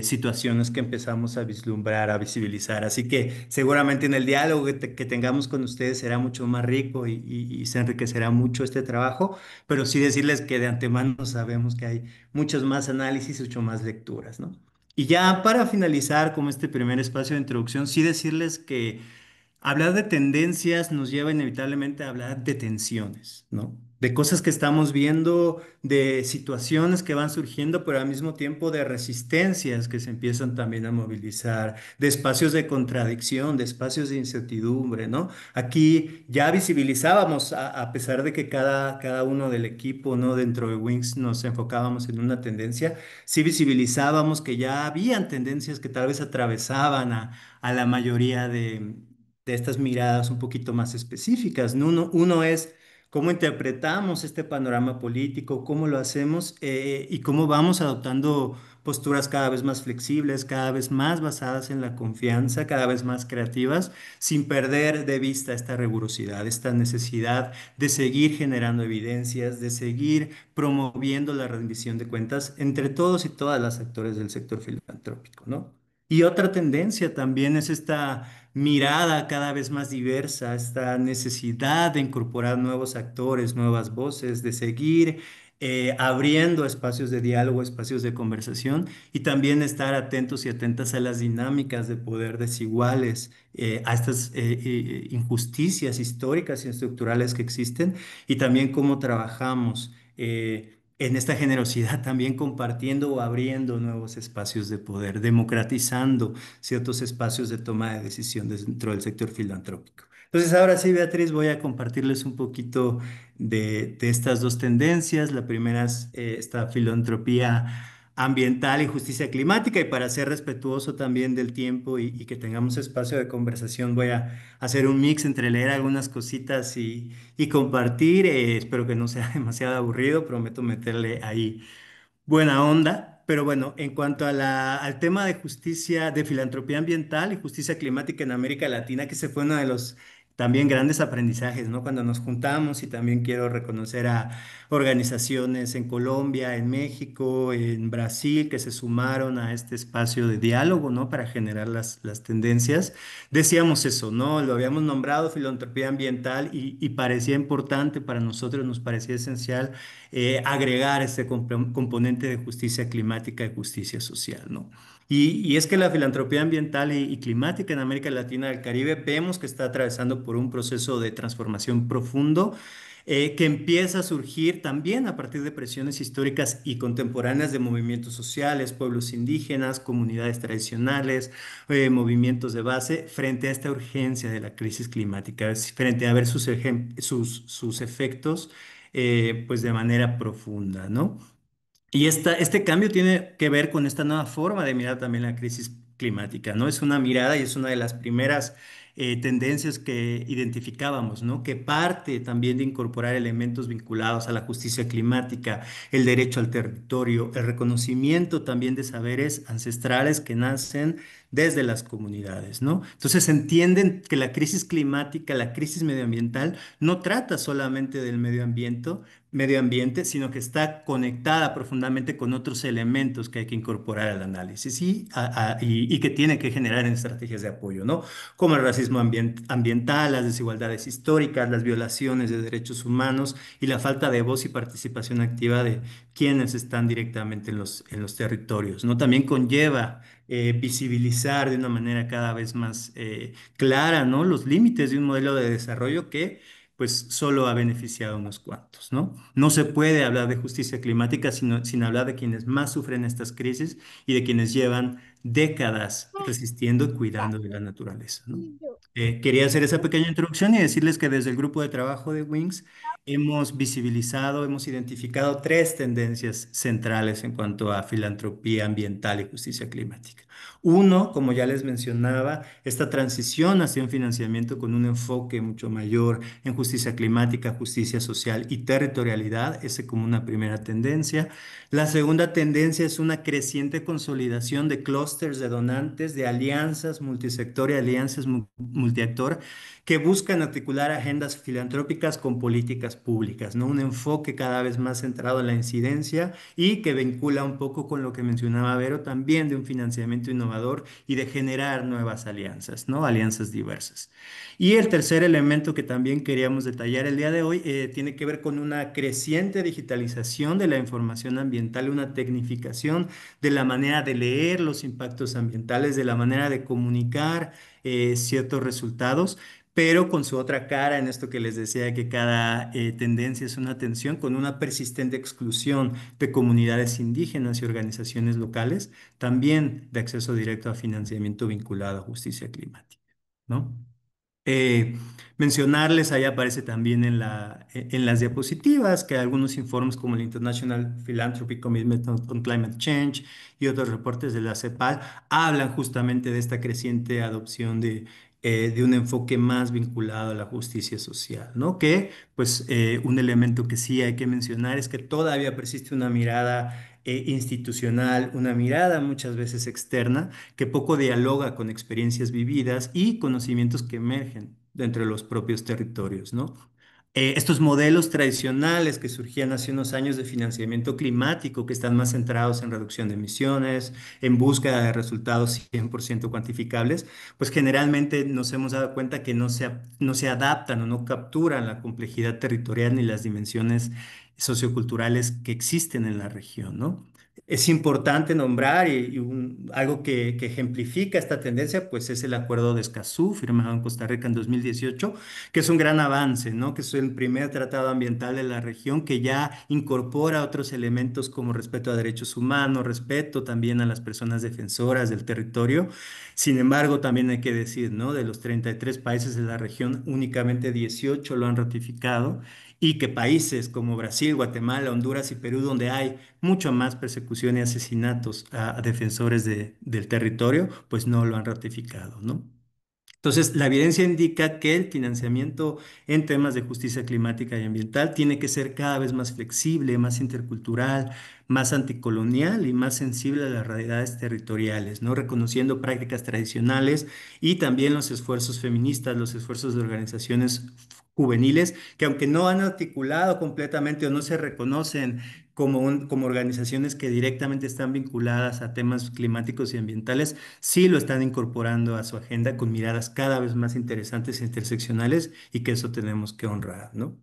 situaciones que empezamos a vislumbrar, a visibilizar. Así que seguramente en el diálogo que tengamos con ustedes será mucho más rico y se enriquecerá mucho este trabajo, pero sí decirles que de antemano sabemos que hay muchos más análisis, mucho más lecturas, ¿no? Y ya para finalizar, como este primer espacio de introducción, sí decirles que hablar de tendencias nos lleva inevitablemente a hablar de tensiones, ¿no? De cosas que estamos viendo, de situaciones que van surgiendo, pero al mismo tiempo de resistencias que se empiezan también a movilizar, de espacios de contradicción, de espacios de incertidumbre, ¿no? Aquí ya visibilizábamos, a pesar de que cada uno del equipo, ¿no? Dentro de Wings nos enfocábamos en una tendencia, sí visibilizábamos que ya habían tendencias que tal vez atravesaban a la mayoría de estas miradas un poquito más específicas, ¿no? Uno es cómo interpretamos este panorama político, cómo lo hacemos y cómo vamos adoptando posturas cada vez más flexibles, cada vez más basadas en la confianza, cada vez más creativas, sin perder de vista esta rigurosidad, esta necesidad de seguir generando evidencias, de seguir promoviendo la rendición de cuentas entre todos y todas las actores del sector filantrópico, ¿no? Y otra tendencia también es esta mirada cada vez más diversa, esta necesidad de incorporar nuevos actores, nuevas voces, de seguir abriendo espacios de diálogo, espacios de conversación y también estar atentos y atentas a las dinámicas de poder desiguales, a estas injusticias históricas y estructurales que existen y también cómo trabajamos. En esta generosidad también compartiendo o abriendo nuevos espacios de poder, democratizando ciertos espacios de toma de decisiones dentro del sector filantrópico. Entonces, ahora sí, Beatriz, voy a compartirles un poquito de estas dos tendencias. La primera es esta filantropía ambiental y justicia climática. Y para ser respetuoso también del tiempo y que tengamos espacio de conversación, voy a hacer un mix entre leer algunas cositas y compartir. Espero que no sea demasiado aburrido, prometo meterle ahí buena onda, pero bueno, en cuanto a al tema de justicia, de filantropía ambiental y justicia climática en América Latina, que ese fue uno de los también grandes aprendizajes, ¿no? Cuando nos juntamos y también quiero reconocer a organizaciones en Colombia, en México, en Brasil, que se sumaron a este espacio de diálogo, ¿no? Para generar las tendencias. Decíamos eso, ¿no? Lo habíamos nombrado filantropía ambiental y parecía importante para nosotros, nos parecía esencial agregar este componente de justicia climática y justicia social, ¿no? Y es que la filantropía ambiental y climática en América Latina y el Caribe vemos que está atravesando por un proceso de transformación profundo que empieza a surgir también a partir de presiones históricas y contemporáneas de movimientos sociales, pueblos indígenas, comunidades tradicionales, movimientos de base, frente a esta urgencia de la crisis climática, frente a ver sus efectos pues de manera profunda, ¿no? Y este cambio tiene que ver con esta nueva forma de mirar también la crisis climática, ¿no? Es una mirada y es una de las primeras tendencias que identificábamos, ¿no? Que parte también de incorporar elementos vinculados a la justicia climática, el derecho al territorio, el reconocimiento también de saberes ancestrales que nacen desde las comunidades, ¿no? Entonces entienden que la crisis climática, la crisis medioambiental, no trata solamente del medio ambiente, sino que está conectada profundamente con otros elementos que hay que incorporar al análisis y que tiene que generar en estrategias de apoyo, ¿no? Como el racismo ambiental, las desigualdades históricas, las violaciones de derechos humanos y la falta de voz y participación activa de quienes están directamente en los territorios, ¿no? También conlleva visibilizar de una manera cada vez más clara, ¿no? Los límites de un modelo de desarrollo que pues solo ha beneficiado a unos cuantos, ¿no? No se puede hablar de justicia climática sin hablar de quienes más sufren estas crisis y de quienes llevan décadas resistiendo y cuidando de la naturaleza, ¿no? Quería hacer esa pequeña introducción y decirles que desde el grupo de trabajo de Wings hemos visibilizado, hemos identificado tres tendencias centrales en cuanto a filantropía ambiental y justicia climática. Uno, como ya les mencionaba, esta transición hacia un financiamiento con un enfoque mucho mayor en justicia climática, justicia social y territorialidad, ese como una primera tendencia. La segunda tendencia es una creciente consolidación de clústeres de donantes, de alianzas multisector y alianzas multiactor que buscan articular agendas filantrópicas con políticas públicas, ¿no? Un enfoque cada vez más centrado en la incidencia y que vincula un poco con lo que mencionaba Vero también de un financiamiento innovador y de generar nuevas alianzas, ¿no? Alianzas diversas. Y el tercer elemento que también queríamos detallar el día de hoy tiene que ver con una creciente digitalización de la información ambiental, una tecnificación de la manera de leer los impactos ambientales, de la manera de comunicar ciertos resultados, pero con su otra cara en esto que les decía que cada tendencia es una tensión con una persistente exclusión de comunidades indígenas y organizaciones locales, también de acceso directo a financiamiento vinculado a justicia climática, ¿no? Eh, mencionarles, ahí aparece también en las diapositivas que algunos informes como el International Philanthropy Commitment on Climate Change y otros reportes de la CEPAL hablan justamente de esta creciente adopción de un enfoque más vinculado a la justicia social, ¿no? Que, pues, un elemento que sí hay que mencionar es que todavía persiste una mirada institucional, una mirada muchas veces externa que poco dialoga con experiencias vividas y conocimientos que emergen dentro de los propios territorios, ¿no? Estos modelos tradicionales que surgían hace unos años de financiamiento climático, que están más centrados en reducción de emisiones, en búsqueda de resultados 100% cuantificables, pues generalmente nos hemos dado cuenta que no se adaptan o no capturan la complejidad territorial ni las dimensiones socioculturales que existen en la región, ¿no? Es importante nombrar algo que ejemplifica esta tendencia, pues es el Acuerdo de Escazú, firmado en Costa Rica en 2018, que es un gran avance, ¿no? Que es el primer tratado ambiental de la región que ya incorpora otros elementos como respeto a derechos humanos, respeto también a las personas defensoras del territorio. Sin embargo, también hay que decir, ¿no? De los 33 países de la región, únicamente 18 lo han ratificado y que países como Brasil, Guatemala, Honduras y Perú, donde hay mucho más persecución y asesinatos a defensores del territorio, pues no lo han ratificado, ¿no? Entonces, la evidencia indica que el financiamiento en temas de justicia climática y ambiental tiene que ser cada vez más flexible, más intercultural, más anticolonial y más sensible a las realidades territoriales, ¿no? Reconociendo prácticas tradicionales y también los esfuerzos feministas, los esfuerzos de organizaciones juveniles que aunque no han articulado completamente o no se reconocen como organizaciones que directamente están vinculadas a temas climáticos y ambientales, sí lo están incorporando a su agenda con miradas cada vez más interesantes e interseccionales y que eso tenemos que honrar, ¿no?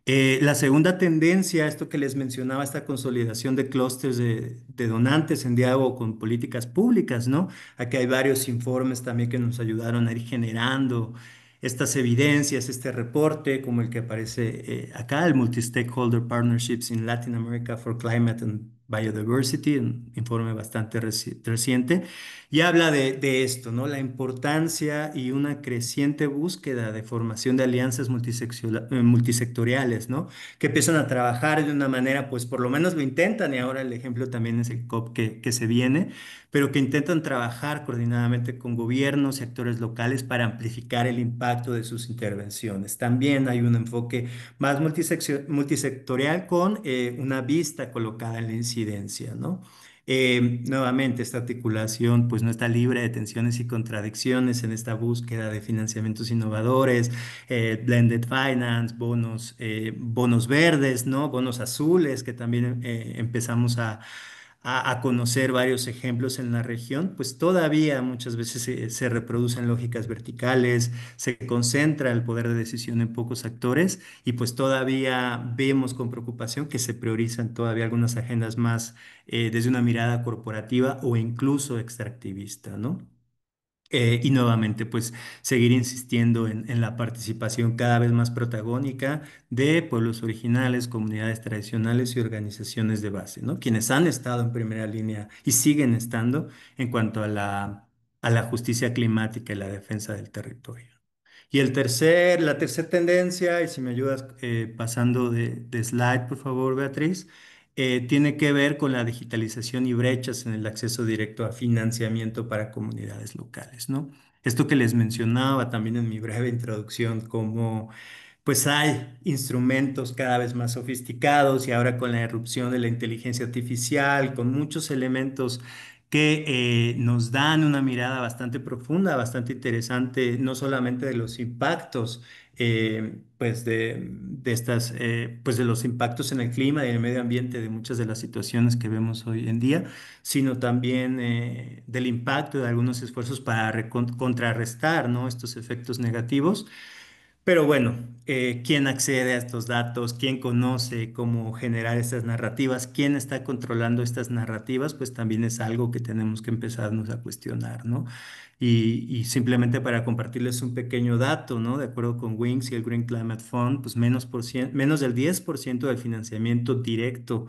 La segunda tendencia, esto que les mencionaba, esta consolidación de clústeres de donantes en diálogo con políticas públicas, ¿no? Aquí hay varios informes también que nos ayudaron a ir generando estas evidencias, este reporte, como el que aparece acá, el Multi-Stakeholder Partnerships in Latin America for Climate and Biodiversity, un informe bastante reciente, y habla de esto, ¿no? La importancia y una creciente búsqueda de formación de alianzas multisectoriales, ¿no? Que empiezan a trabajar de una manera, pues por lo menos lo intentan, y ahora el ejemplo también es el COP que se viene, pero que intentan trabajar coordinadamente con gobiernos y actores locales para amplificar el impacto de sus intervenciones. También hay un enfoque más multisectorial con una vista colocada en la incidencia, ¿no? Nuevamente, esta articulación pues no está libre de tensiones y contradicciones en esta búsqueda de financiamientos innovadores, blended finance, bonos verdes, ¿no? Bonos azules, que también empezamos a conocer varios ejemplos en la región, pues todavía muchas veces se reproducen lógicas verticales, se concentra el poder de decisión en pocos actores y pues todavía vemos con preocupación que se priorizan todavía algunas agendas más desde una mirada corporativa o incluso extractivista, ¿no? Y nuevamente, pues seguir insistiendo en la participación cada vez más protagónica de pueblos originales, comunidades tradicionales y organizaciones de base, ¿no? Quienes han estado en primera línea y siguen estando en cuanto a la justicia climática y la defensa del territorio. Y la tercera tendencia, y si me ayudas pasando de slide, por favor, Beatriz, tiene que ver con la digitalización y brechas en el acceso directo a financiamiento para comunidades locales, ¿no? Esto que les mencionaba también en mi breve introducción, como pues hay instrumentos cada vez más sofisticados y ahora con la irrupción de la inteligencia artificial, con muchos elementos que nos dan una mirada bastante profunda, bastante interesante, no solamente de los impactos, pues de estas, pues de los impactos en el clima y en el medio ambiente de muchas de las situaciones que vemos hoy en día, sino también del impacto de algunos esfuerzos para contrarrestar, ¿no? Estos efectos negativos. Pero bueno, ¿quién accede a estos datos? ¿Quién conoce cómo generar estas narrativas? ¿Quién está controlando estas narrativas? Pues también es algo que tenemos que empezarnos a cuestionar, ¿no? Y simplemente para compartirles un pequeño dato, ¿no? De acuerdo con Wings y el Green Climate Fund, pues menos del 10% del financiamiento directo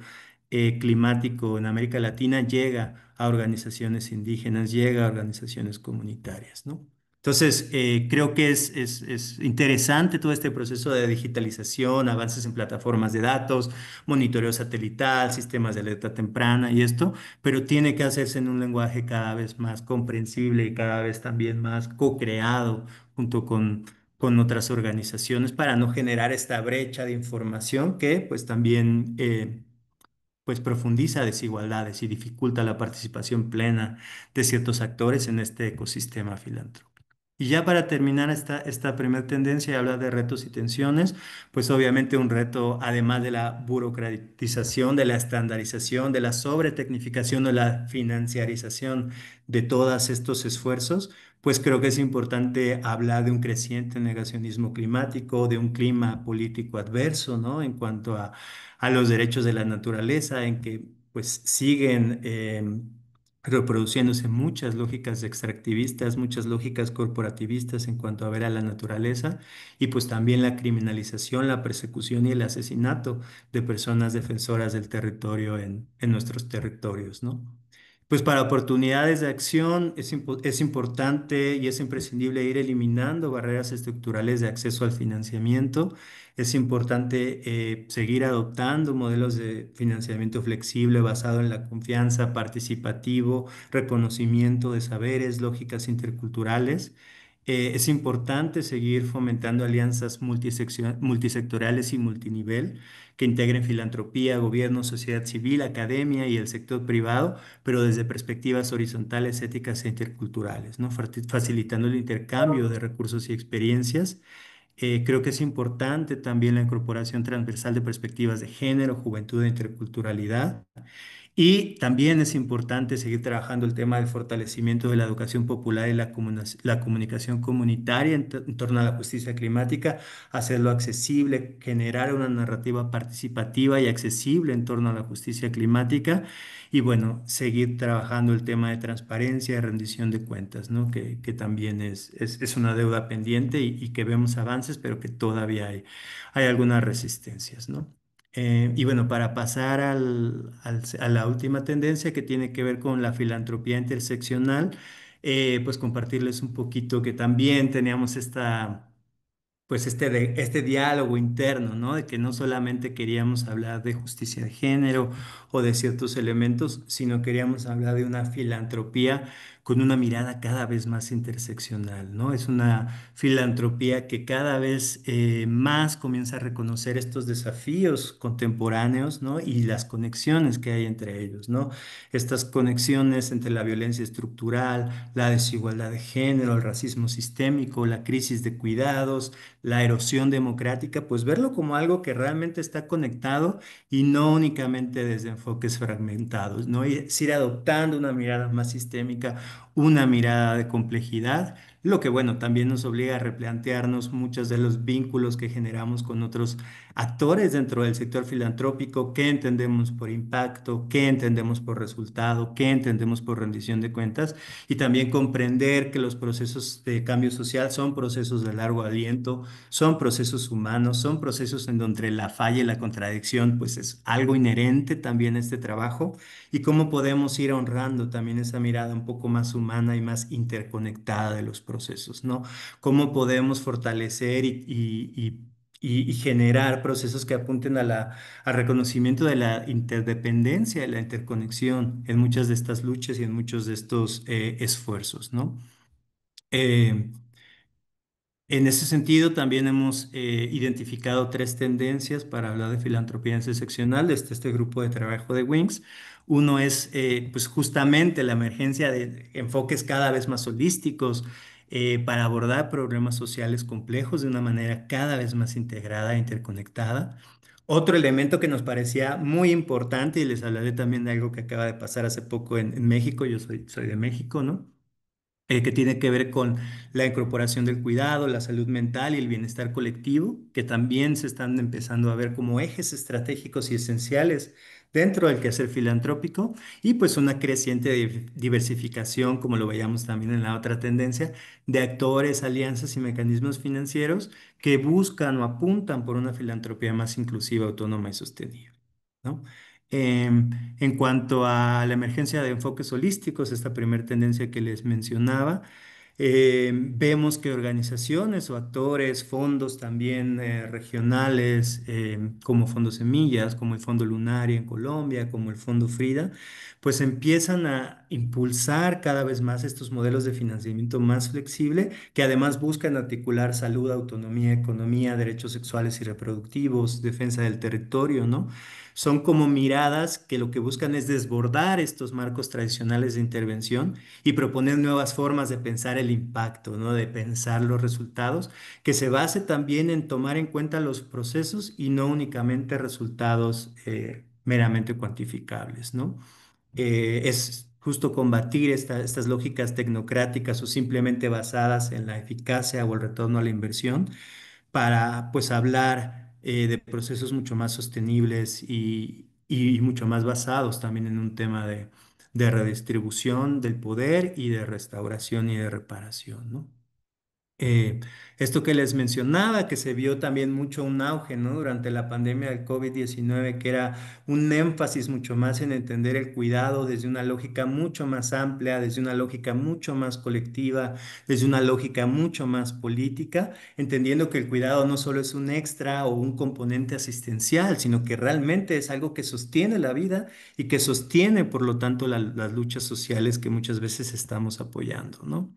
climático en América Latina llega a organizaciones indígenas, llega a organizaciones comunitarias, ¿no? Entonces, creo que es interesante todo este proceso de digitalización, avances en plataformas de datos, monitoreo satelital, sistemas de alerta temprana y esto, pero tiene que hacerse en un lenguaje cada vez más comprensible y cada vez también más co-creado junto con otras organizaciones para no generar esta brecha de información que pues también pues profundiza desigualdades y dificulta la participación plena de ciertos actores en este ecosistema filantrópico. Y ya para terminar esta primera tendencia y hablar de retos y tensiones, pues obviamente un reto, además de la burocratización, de la estandarización, de la sobretecnificación o la financiarización de todos estos esfuerzos, pues creo que es importante hablar de un creciente negacionismo climático, de un clima político adverso, ¿no? En cuanto a los derechos de la naturaleza, en que pues siguen reproduciéndose muchas lógicas extractivistas, muchas lógicas corporativistas en cuanto a ver a la naturaleza y pues también la criminalización, la persecución y el asesinato de personas defensoras del territorio en nuestros territorios, ¿no? Pues para oportunidades de acción es importante y es imprescindible ir eliminando barreras estructurales de acceso al financiamiento. Es importante seguir adoptando modelos de financiamiento flexible basado en la confianza, participativo, reconocimiento de saberes, lógicas interculturales. Es importante seguir fomentando alianzas multisectoriales y multinivel que integren filantropía, gobierno, sociedad civil, academia y el sector privado, pero desde perspectivas horizontales, éticas e interculturales, ¿no? Facilitando el intercambio de recursos y experiencias. Creo que es importante también la incorporación transversal de perspectivas de género, juventud e interculturalidad. Y también es importante seguir trabajando el tema del fortalecimiento de la educación popular y la comunicación comunitaria en torno a la justicia climática, hacerlo accesible, generar una narrativa participativa y accesible en torno a la justicia climática y bueno, seguir trabajando el tema de transparencia y rendición de cuentas, ¿no? Que también es una deuda pendiente y que vemos avances, pero que todavía hay algunas resistencias, ¿no? Y bueno, para pasar a la última tendencia que tiene que ver con la filantropía interseccional, pues compartirles un poquito que también teníamos pues este diálogo interno, ¿no? De que no solamente queríamos hablar de justicia de género o de ciertos elementos, sino queríamos hablar de una filantropía con una mirada cada vez más interseccional, ¿no? Es una filantropía que cada vez más comienza a reconocer estos desafíos contemporáneos, ¿no? Y las conexiones que hay entre ellos, ¿no? Estas conexiones entre la violencia estructural, la desigualdad de género, el racismo sistémico, la crisis de cuidados, la erosión democrática, pues verlo como algo que realmente está conectado y no únicamente desde enfoques fragmentados, ¿no? Y es ir adoptando una mirada más sistémica, una mirada de complejidad, lo que bueno, también nos obliga a replantearnos muchos de los vínculos que generamos con otros actores dentro del sector filantrópico, qué entendemos por impacto, qué entendemos por resultado, qué entendemos por rendición de cuentas y también comprender que los procesos de cambio social son procesos de largo aliento, son procesos humanos, son procesos en donde la falla y la contradicción pues es algo inherente también a este trabajo y cómo podemos ir honrando también esa mirada un poco más humana y más interconectada de los procesos, ¿no? Cómo podemos fortalecer y generar procesos que apunten al reconocimiento de la interdependencia, de la interconexión en muchas de estas luchas y en muchos de estos esfuerzos, ¿no? Eh, en ese sentido, también hemos identificado tres tendencias para hablar de filantropía interseccional desde este grupo de trabajo de Wings. Uno es, pues justamente la emergencia de enfoques cada vez más holísticos para abordar problemas sociales complejos de una manera cada vez más integrada e interconectada. Otro elemento que nos parecía muy importante, y les hablaré también de algo que acaba de pasar hace poco en México, yo soy de México, ¿no? Que tiene que ver con la incorporación del cuidado, la salud mental y el bienestar colectivo, que también se están empezando a ver como ejes estratégicos y esenciales dentro del quehacer filantrópico, y pues una creciente diversificación, como lo veíamos también en la otra tendencia, de actores, alianzas y mecanismos financieros que buscan o apuntan por una filantropía más inclusiva, autónoma y sostenible, ¿no? En cuanto a la emergencia de enfoques holísticos, esta primera tendencia que les mencionaba, vemos que organizaciones o actores, fondos también regionales, como Fondo Semillas, como el Fondo Lunaria en Colombia, como el Fondo Frida, pues empiezan a impulsar cada vez más estos modelos de financiamiento más flexible, que además buscan articular salud, autonomía, economía, derechos sexuales y reproductivos, defensa del territorio, ¿no? Son como miradas que lo que buscan es desbordar estos marcos tradicionales de intervención y proponer nuevas formas de pensar el impacto, ¿no? De pensar los resultados, que se base también en tomar en cuenta los procesos y no únicamente resultados meramente cuantificables, ¿no? Es justo combatir estas lógicas tecnocráticas o simplemente basadas en la eficacia o el retorno a la inversión para pues hablar de procesos mucho más sostenibles y mucho más basados también en un tema de redistribución del poder y de restauración y de reparación, ¿no? Eh, Esto que les mencionaba, que se vio también mucho un auge, ¿no? Durante la pandemia del COVID-19, que era un énfasis mucho más en entender el cuidado desde una lógica mucho más amplia, desde una lógica mucho más colectiva, desde una lógica mucho más política, entendiendo que el cuidado no solo es un extra o un componente asistencial, sino que realmente es algo que sostiene la vida y que sostiene, por lo tanto, las luchas sociales que muchas veces estamos apoyando, ¿no?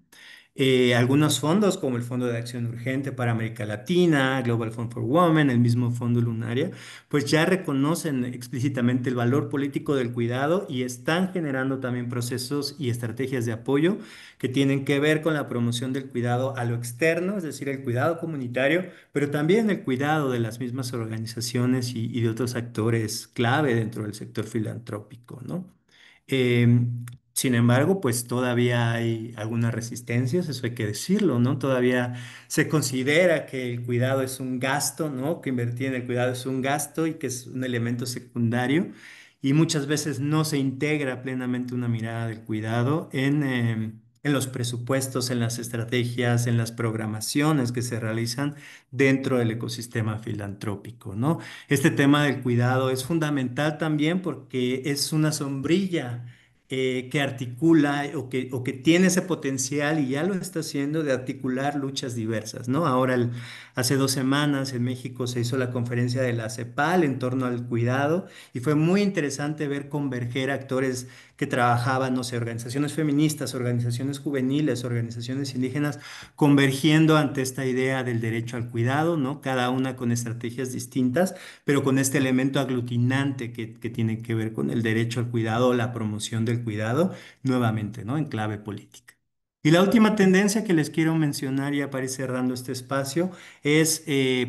Algunos fondos, como el Fondo de Acción Urgente para América Latina, Global Fund for Women, el mismo Fondo Lunaria, pues ya reconocen explícitamente el valor político del cuidado y están generando también procesos y estrategias de apoyo que tienen que ver con la promoción del cuidado a lo externo, es decir, el cuidado comunitario, pero también el cuidado de las mismas organizaciones y de otros actores clave dentro del sector filantrópico, ¿no? Sin embargo, pues todavía hay algunas resistencias, eso hay que decirlo, ¿no? Todavía se considera que el cuidado es un gasto, ¿no? Que invertir en el cuidado es un gasto y que es un elemento secundario y muchas veces no se integra plenamente una mirada del cuidado en los presupuestos, en las estrategias, en las programaciones que se realizan dentro del ecosistema filantrópico, ¿no? Este tema del cuidado es fundamental también porque es una sombrilla que articula o que tiene ese potencial y ya lo está haciendo de articular luchas diversas, ¿no? Ahora, hace 2 semanas en México se hizo la conferencia de la CEPAL en torno al cuidado y fue muy interesante ver converger actores que trabajaban, no sé, organizaciones feministas, organizaciones juveniles, organizaciones indígenas, convergiendo ante esta idea del derecho al cuidado, ¿no? Cada una con estrategias distintas, pero con este elemento aglutinante que tiene que ver con el derecho al cuidado, la promoción del cuidado, nuevamente, ¿no? En clave política. Y la última tendencia que les quiero mencionar, ya para ir cerrando este espacio, es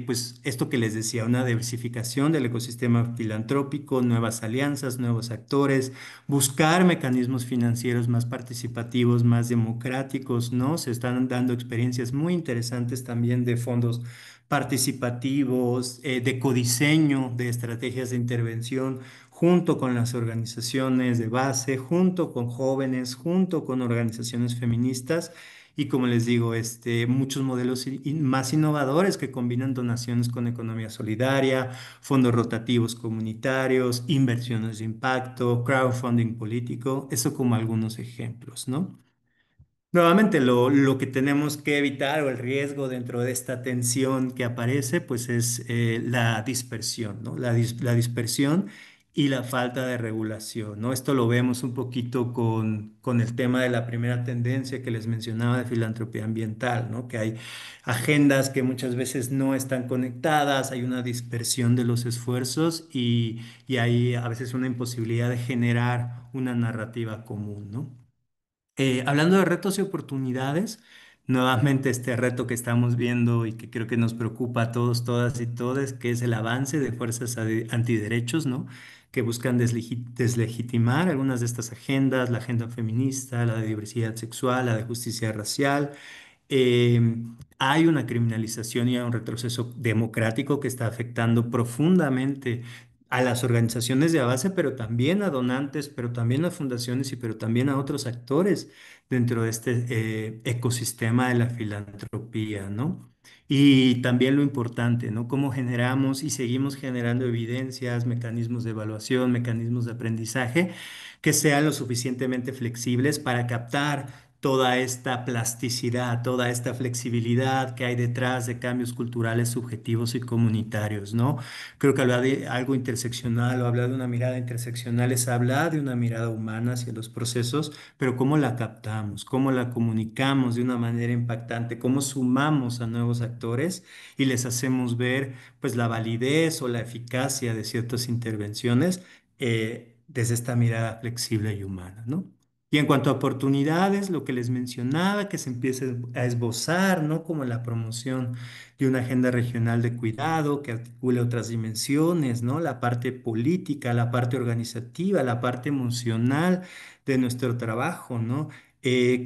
pues esto que les decía, una diversificación del ecosistema filantrópico, nuevas alianzas, nuevos actores, buscar mecanismos financieros más participativos, más democráticos, ¿no? Se están dando experiencias muy interesantes también de fondos participativos, de codiseño de estrategias de intervención junto con las organizaciones de base, junto con jóvenes, junto con organizaciones feministas y como les digo, muchos modelos más innovadores que combinan donaciones con economía solidaria, fondos rotativos comunitarios, inversiones de impacto, crowdfunding político, eso como algunos ejemplos, ¿no? Nuevamente, lo que tenemos que evitar o el riesgo dentro de esta tensión que aparece, pues es la dispersión, ¿no? La dispersión y la falta de regulación, ¿no? Esto lo vemos un poquito con el tema de la primera tendencia que les mencionaba de filantropía ambiental, ¿no? Que hay agendas que muchas veces no están conectadas, hay una dispersión de los esfuerzos y hay a veces una imposibilidad de generar una narrativa común, ¿no? Hablando de retos y oportunidades, nuevamente este reto que estamos viendo y que creo que nos preocupa a todos, todas y todes, que es el avance de fuerzas antiderechos, ¿no? Que buscan deslegitimar algunas de estas agendas, la agenda feminista, la de diversidad sexual, la de justicia racial. Hay una criminalización y hay un retroceso democrático que está afectando profundamente a las organizaciones de base, pero también a donantes, pero también a fundaciones y pero también a otros actores dentro de este ecosistema de la filantropía, ¿no? Y también lo importante, ¿no? Cómo generamos y seguimos generando evidencias, mecanismos de evaluación, mecanismos de aprendizaje que sean lo suficientemente flexibles para captar toda esta plasticidad, toda esta flexibilidad que hay detrás de cambios culturales subjetivos y comunitarios, ¿no? Creo que hablar de algo interseccional o hablar de una mirada interseccional es hablar de una mirada humana hacia los procesos, pero cómo la captamos, cómo la comunicamos de una manera impactante, cómo sumamos a nuevos actores y les hacemos ver pues la validez o la eficacia de ciertas intervenciones desde esta mirada flexible y humana, ¿no? Y en cuanto a oportunidades, lo que les mencionaba, que se empiece a esbozar, ¿no? Como la promoción de una agenda regional de cuidado que articule otras dimensiones, ¿no? La parte política, la parte organizativa, la parte emocional de nuestro trabajo, ¿no?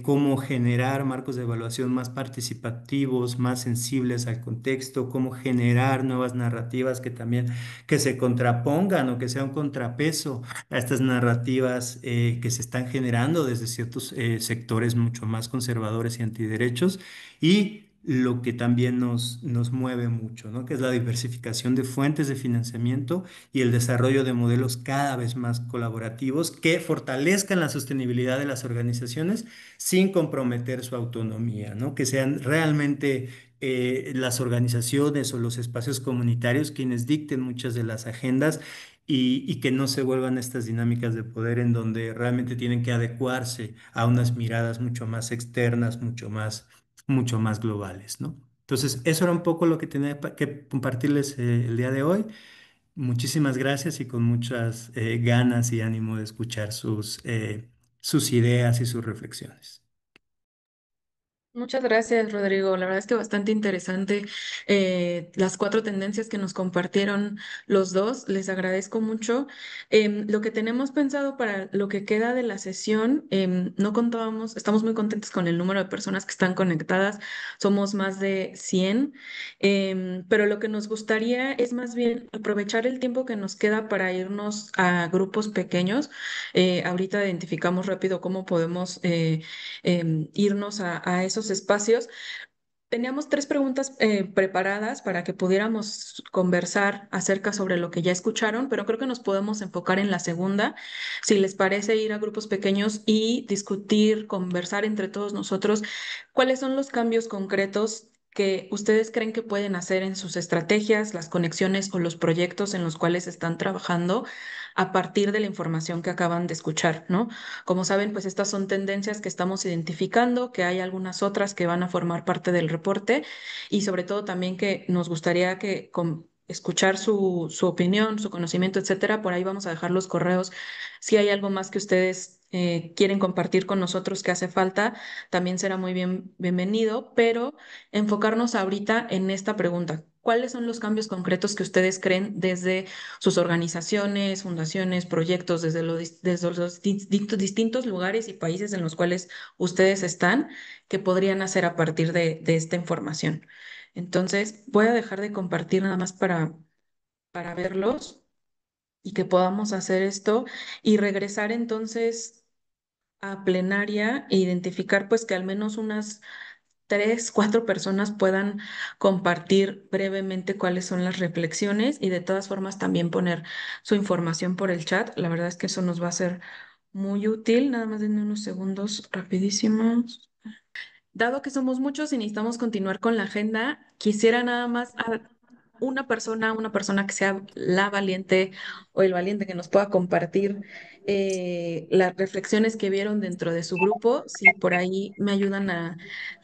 Cómo generar marcos de evaluación más participativos, más sensibles al contexto, cómo generar nuevas narrativas que también que se contrapongan o que sea un contrapeso a estas narrativas que se están generando desde ciertos sectores mucho más conservadores y antiderechos y lo que también nos mueve mucho, ¿no? Que es la diversificación de fuentes de financiamiento y el desarrollo de modelos cada vez más colaborativos que fortalezcan la sostenibilidad de las organizaciones sin comprometer su autonomía, ¿no? Que sean realmente las organizaciones o los espacios comunitarios quienes dicten muchas de las agendas y que no se vuelvan estas dinámicas de poder en donde realmente tienen que adecuarse a unas miradas mucho más externas, mucho más globales, ¿no? Entonces, eso era un poco lo que tenía que compartirles el día de hoy. Muchísimas gracias y con muchas ganas y ánimo de escuchar sus ideas y sus reflexiones. Muchas gracias, Rodrigo. La verdad es que bastante interesante las cuatro tendencias que nos compartieron los dos. Les agradezco mucho. Lo que tenemos pensado para lo que queda de la sesión, no contábamos, estamos muy contentos con el número de personas que están conectadas. Somos más de 100, pero lo que nos gustaría es más bien aprovechar el tiempo que nos queda para irnos a grupos pequeños. Ahorita identificamos rápido cómo podemos irnos a esos espacios. Teníamos tres preguntas preparadas para que pudiéramos conversar acerca sobre lo que ya escucharon, pero creo que nos podemos enfocar en la segunda. Si les parece ir a grupos pequeños y discutir, conversar entre todos nosotros, cuáles son los cambios concretos que ustedes creen que pueden hacer en sus estrategias, las conexiones o los proyectos en los cuales están trabajando a partir de la información que acaban de escuchar, ¿no? Como saben, pues estas son tendencias que estamos identificando, que hay algunas otras que van a formar parte del reporte y sobre todo también que nos gustaría que escuchar su opinión, su conocimiento, etcétera. Por ahí vamos a dejar los correos. Si hay algo más que ustedes quieren compartir con nosotros que hace falta, también será muy bienvenido, pero enfocarnos ahorita en esta pregunta. ¿Cuáles son los cambios concretos que ustedes creen desde sus organizaciones, fundaciones, proyectos, desde los distintos lugares y países en los cuales ustedes están, que podrían hacer a partir de esta información? Entonces, voy a dejar de compartir nada más para verlos y que podamos hacer esto y regresar entonces a plenaria e identificar pues que al menos unas tres, cuatro personas puedan compartir brevemente cuáles son las reflexiones y de todas formas también poner su información por el chat. La verdad es que eso nos va a ser muy útil. Nada más denme unos segundos rapidísimos. Dado que somos muchos y necesitamos continuar con la agenda, quisiera nada más a una persona que sea la valiente o el valiente que nos pueda compartir las reflexiones que vieron dentro de su grupo. Si por ahí me ayudan a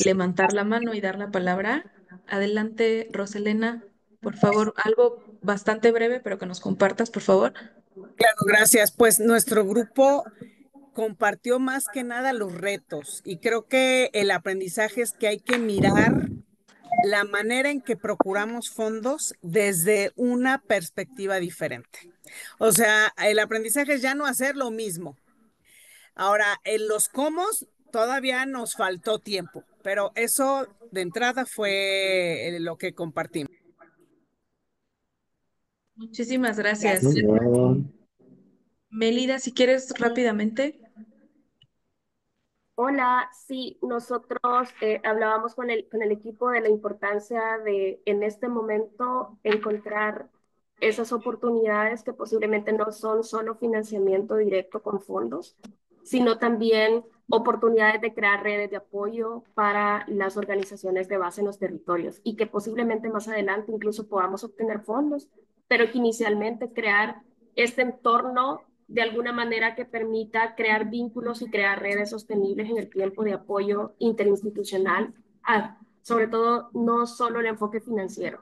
levantar la mano y dar la palabra. Adelante, Roselena, por favor, algo bastante breve, pero que nos compartas, por favor. Claro, gracias. Pues nuestro grupo compartió más que nada los retos y creo que el aprendizaje es que hay que mirar la manera en que procuramos fondos desde una perspectiva diferente. O sea, el aprendizaje es ya no hacer lo mismo. Ahora, en los cómo todavía nos faltó tiempo, pero eso de entrada fue lo que compartimos. Muchísimas Gracias. gracias. Melida, si quieres rápidamente. Hola, sí, nosotros hablábamos con el equipo de la importancia de en este momento encontrar esas oportunidades que posiblemente no son solo financiamiento directo con fondos, sino también oportunidades de crear redes de apoyo para las organizaciones de base en los territorios y que posiblemente más adelante incluso podamos obtener fondos, pero que inicialmente crear este entorno de alguna manera que permita crear vínculos y crear redes sostenibles en el tiempo de apoyo interinstitucional, sobre todo no solo el enfoque financiero.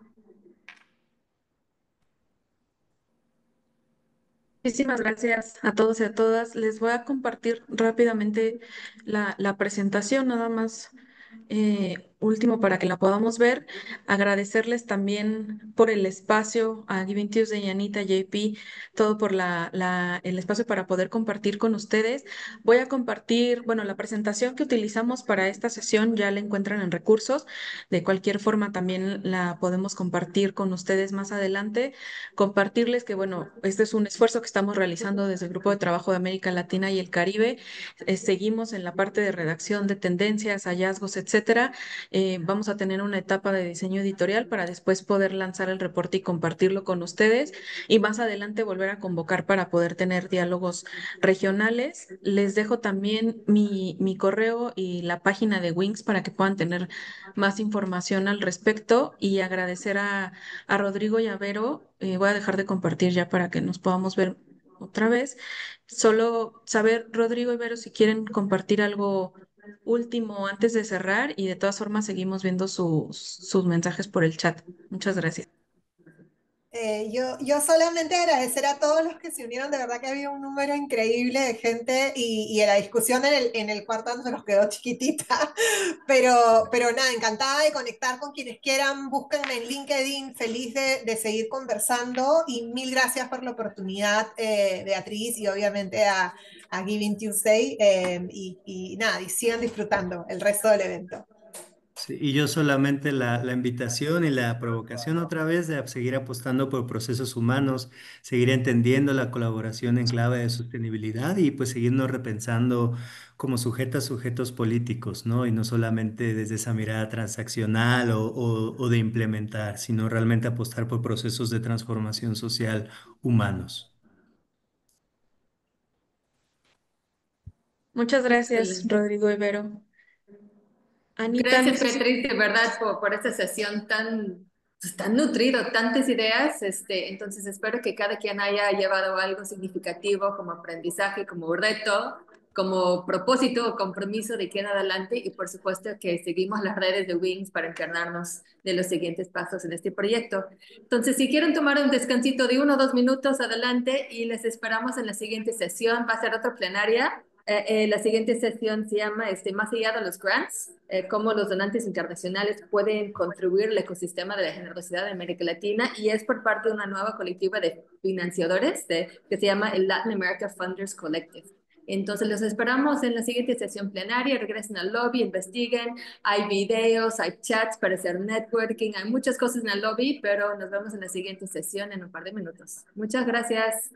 Muchísimas gracias a todos y a todas. Les voy a compartir rápidamente la presentación, nada más último para que la podamos ver. Agradecerles también por el espacio a Giving Tuesday, Anita, JP, todo por el espacio para poder compartir con ustedes. Voy a compartir, bueno, la presentación que utilizamos para esta sesión ya la encuentran en recursos. De cualquier forma, también la podemos compartir con ustedes más adelante. Compartirles que, bueno, este es un esfuerzo que estamos realizando desde el Grupo de Trabajo de América Latina y el Caribe. Seguimos en la parte de redacción de tendencias, hallazgos, etcétera. Vamos a tener una etapa de diseño editorial para después poder lanzar el reporte y compartirlo con ustedes y más adelante volver a convocar para poder tener diálogos regionales. Les dejo también mi correo y la página de Wings para que puedan tener más información al respecto y agradecer a Rodrigo y a Vero. Voy a dejar de compartir ya para que nos podamos ver otra vez. Solo saber, Rodrigo y Vero, si quieren compartir algo último antes de cerrar y de todas formas seguimos viendo sus mensajes por el chat. Muchas gracias. Yo solamente agradecer a todos los que se unieron, de verdad que había un número increíble de gente y la discusión en el cuarto se nos quedó chiquitita, pero nada, encantada de conectar con quienes quieran, búsquenme en LinkedIn, feliz de seguir conversando y mil gracias por la oportunidad, Beatriz, y obviamente a Giving Tuesday, y nada, y sigan disfrutando el resto del evento. Sí, y yo solamente la invitación y la provocación otra vez de seguir apostando por procesos humanos, seguir entendiendo la colaboración en clave de sostenibilidad y pues seguirnos repensando como sujetas, sujetos políticos, ¿no? Y no solamente desde esa mirada transaccional o de implementar, sino realmente apostar por procesos de transformación social humanos. Muchas gracias, Excelente. Rodrigo Ibero. Anita, no Gracias, sé si... Beatriz, de verdad, por esta sesión tan, pues, tan nutrido, tantas ideas. Entonces, espero que cada quien haya llevado algo significativo como aprendizaje, como reto, como propósito o compromiso de aquí en adelante. Y por supuesto que seguimos las redes de Wings para encarnarnos de los siguientes pasos en este proyecto. Entonces, si quieren tomar un descansito de 1 o 2 minutos, adelante y les esperamos en la siguiente sesión. Va a ser otra plenaria. La siguiente sesión se llama Más allá de los grants, cómo los donantes internacionales pueden contribuir al ecosistema de la generosidad de América Latina, y es por parte de una nueva colectiva de financiadores que se llama el Latin America Funders Collective. Entonces los esperamos en la siguiente sesión plenaria, regresen al lobby, investiguen, hay videos, hay chats para hacer networking, hay muchas cosas en el lobby, pero nos vemos en la siguiente sesión en un par de minutos. Muchas gracias.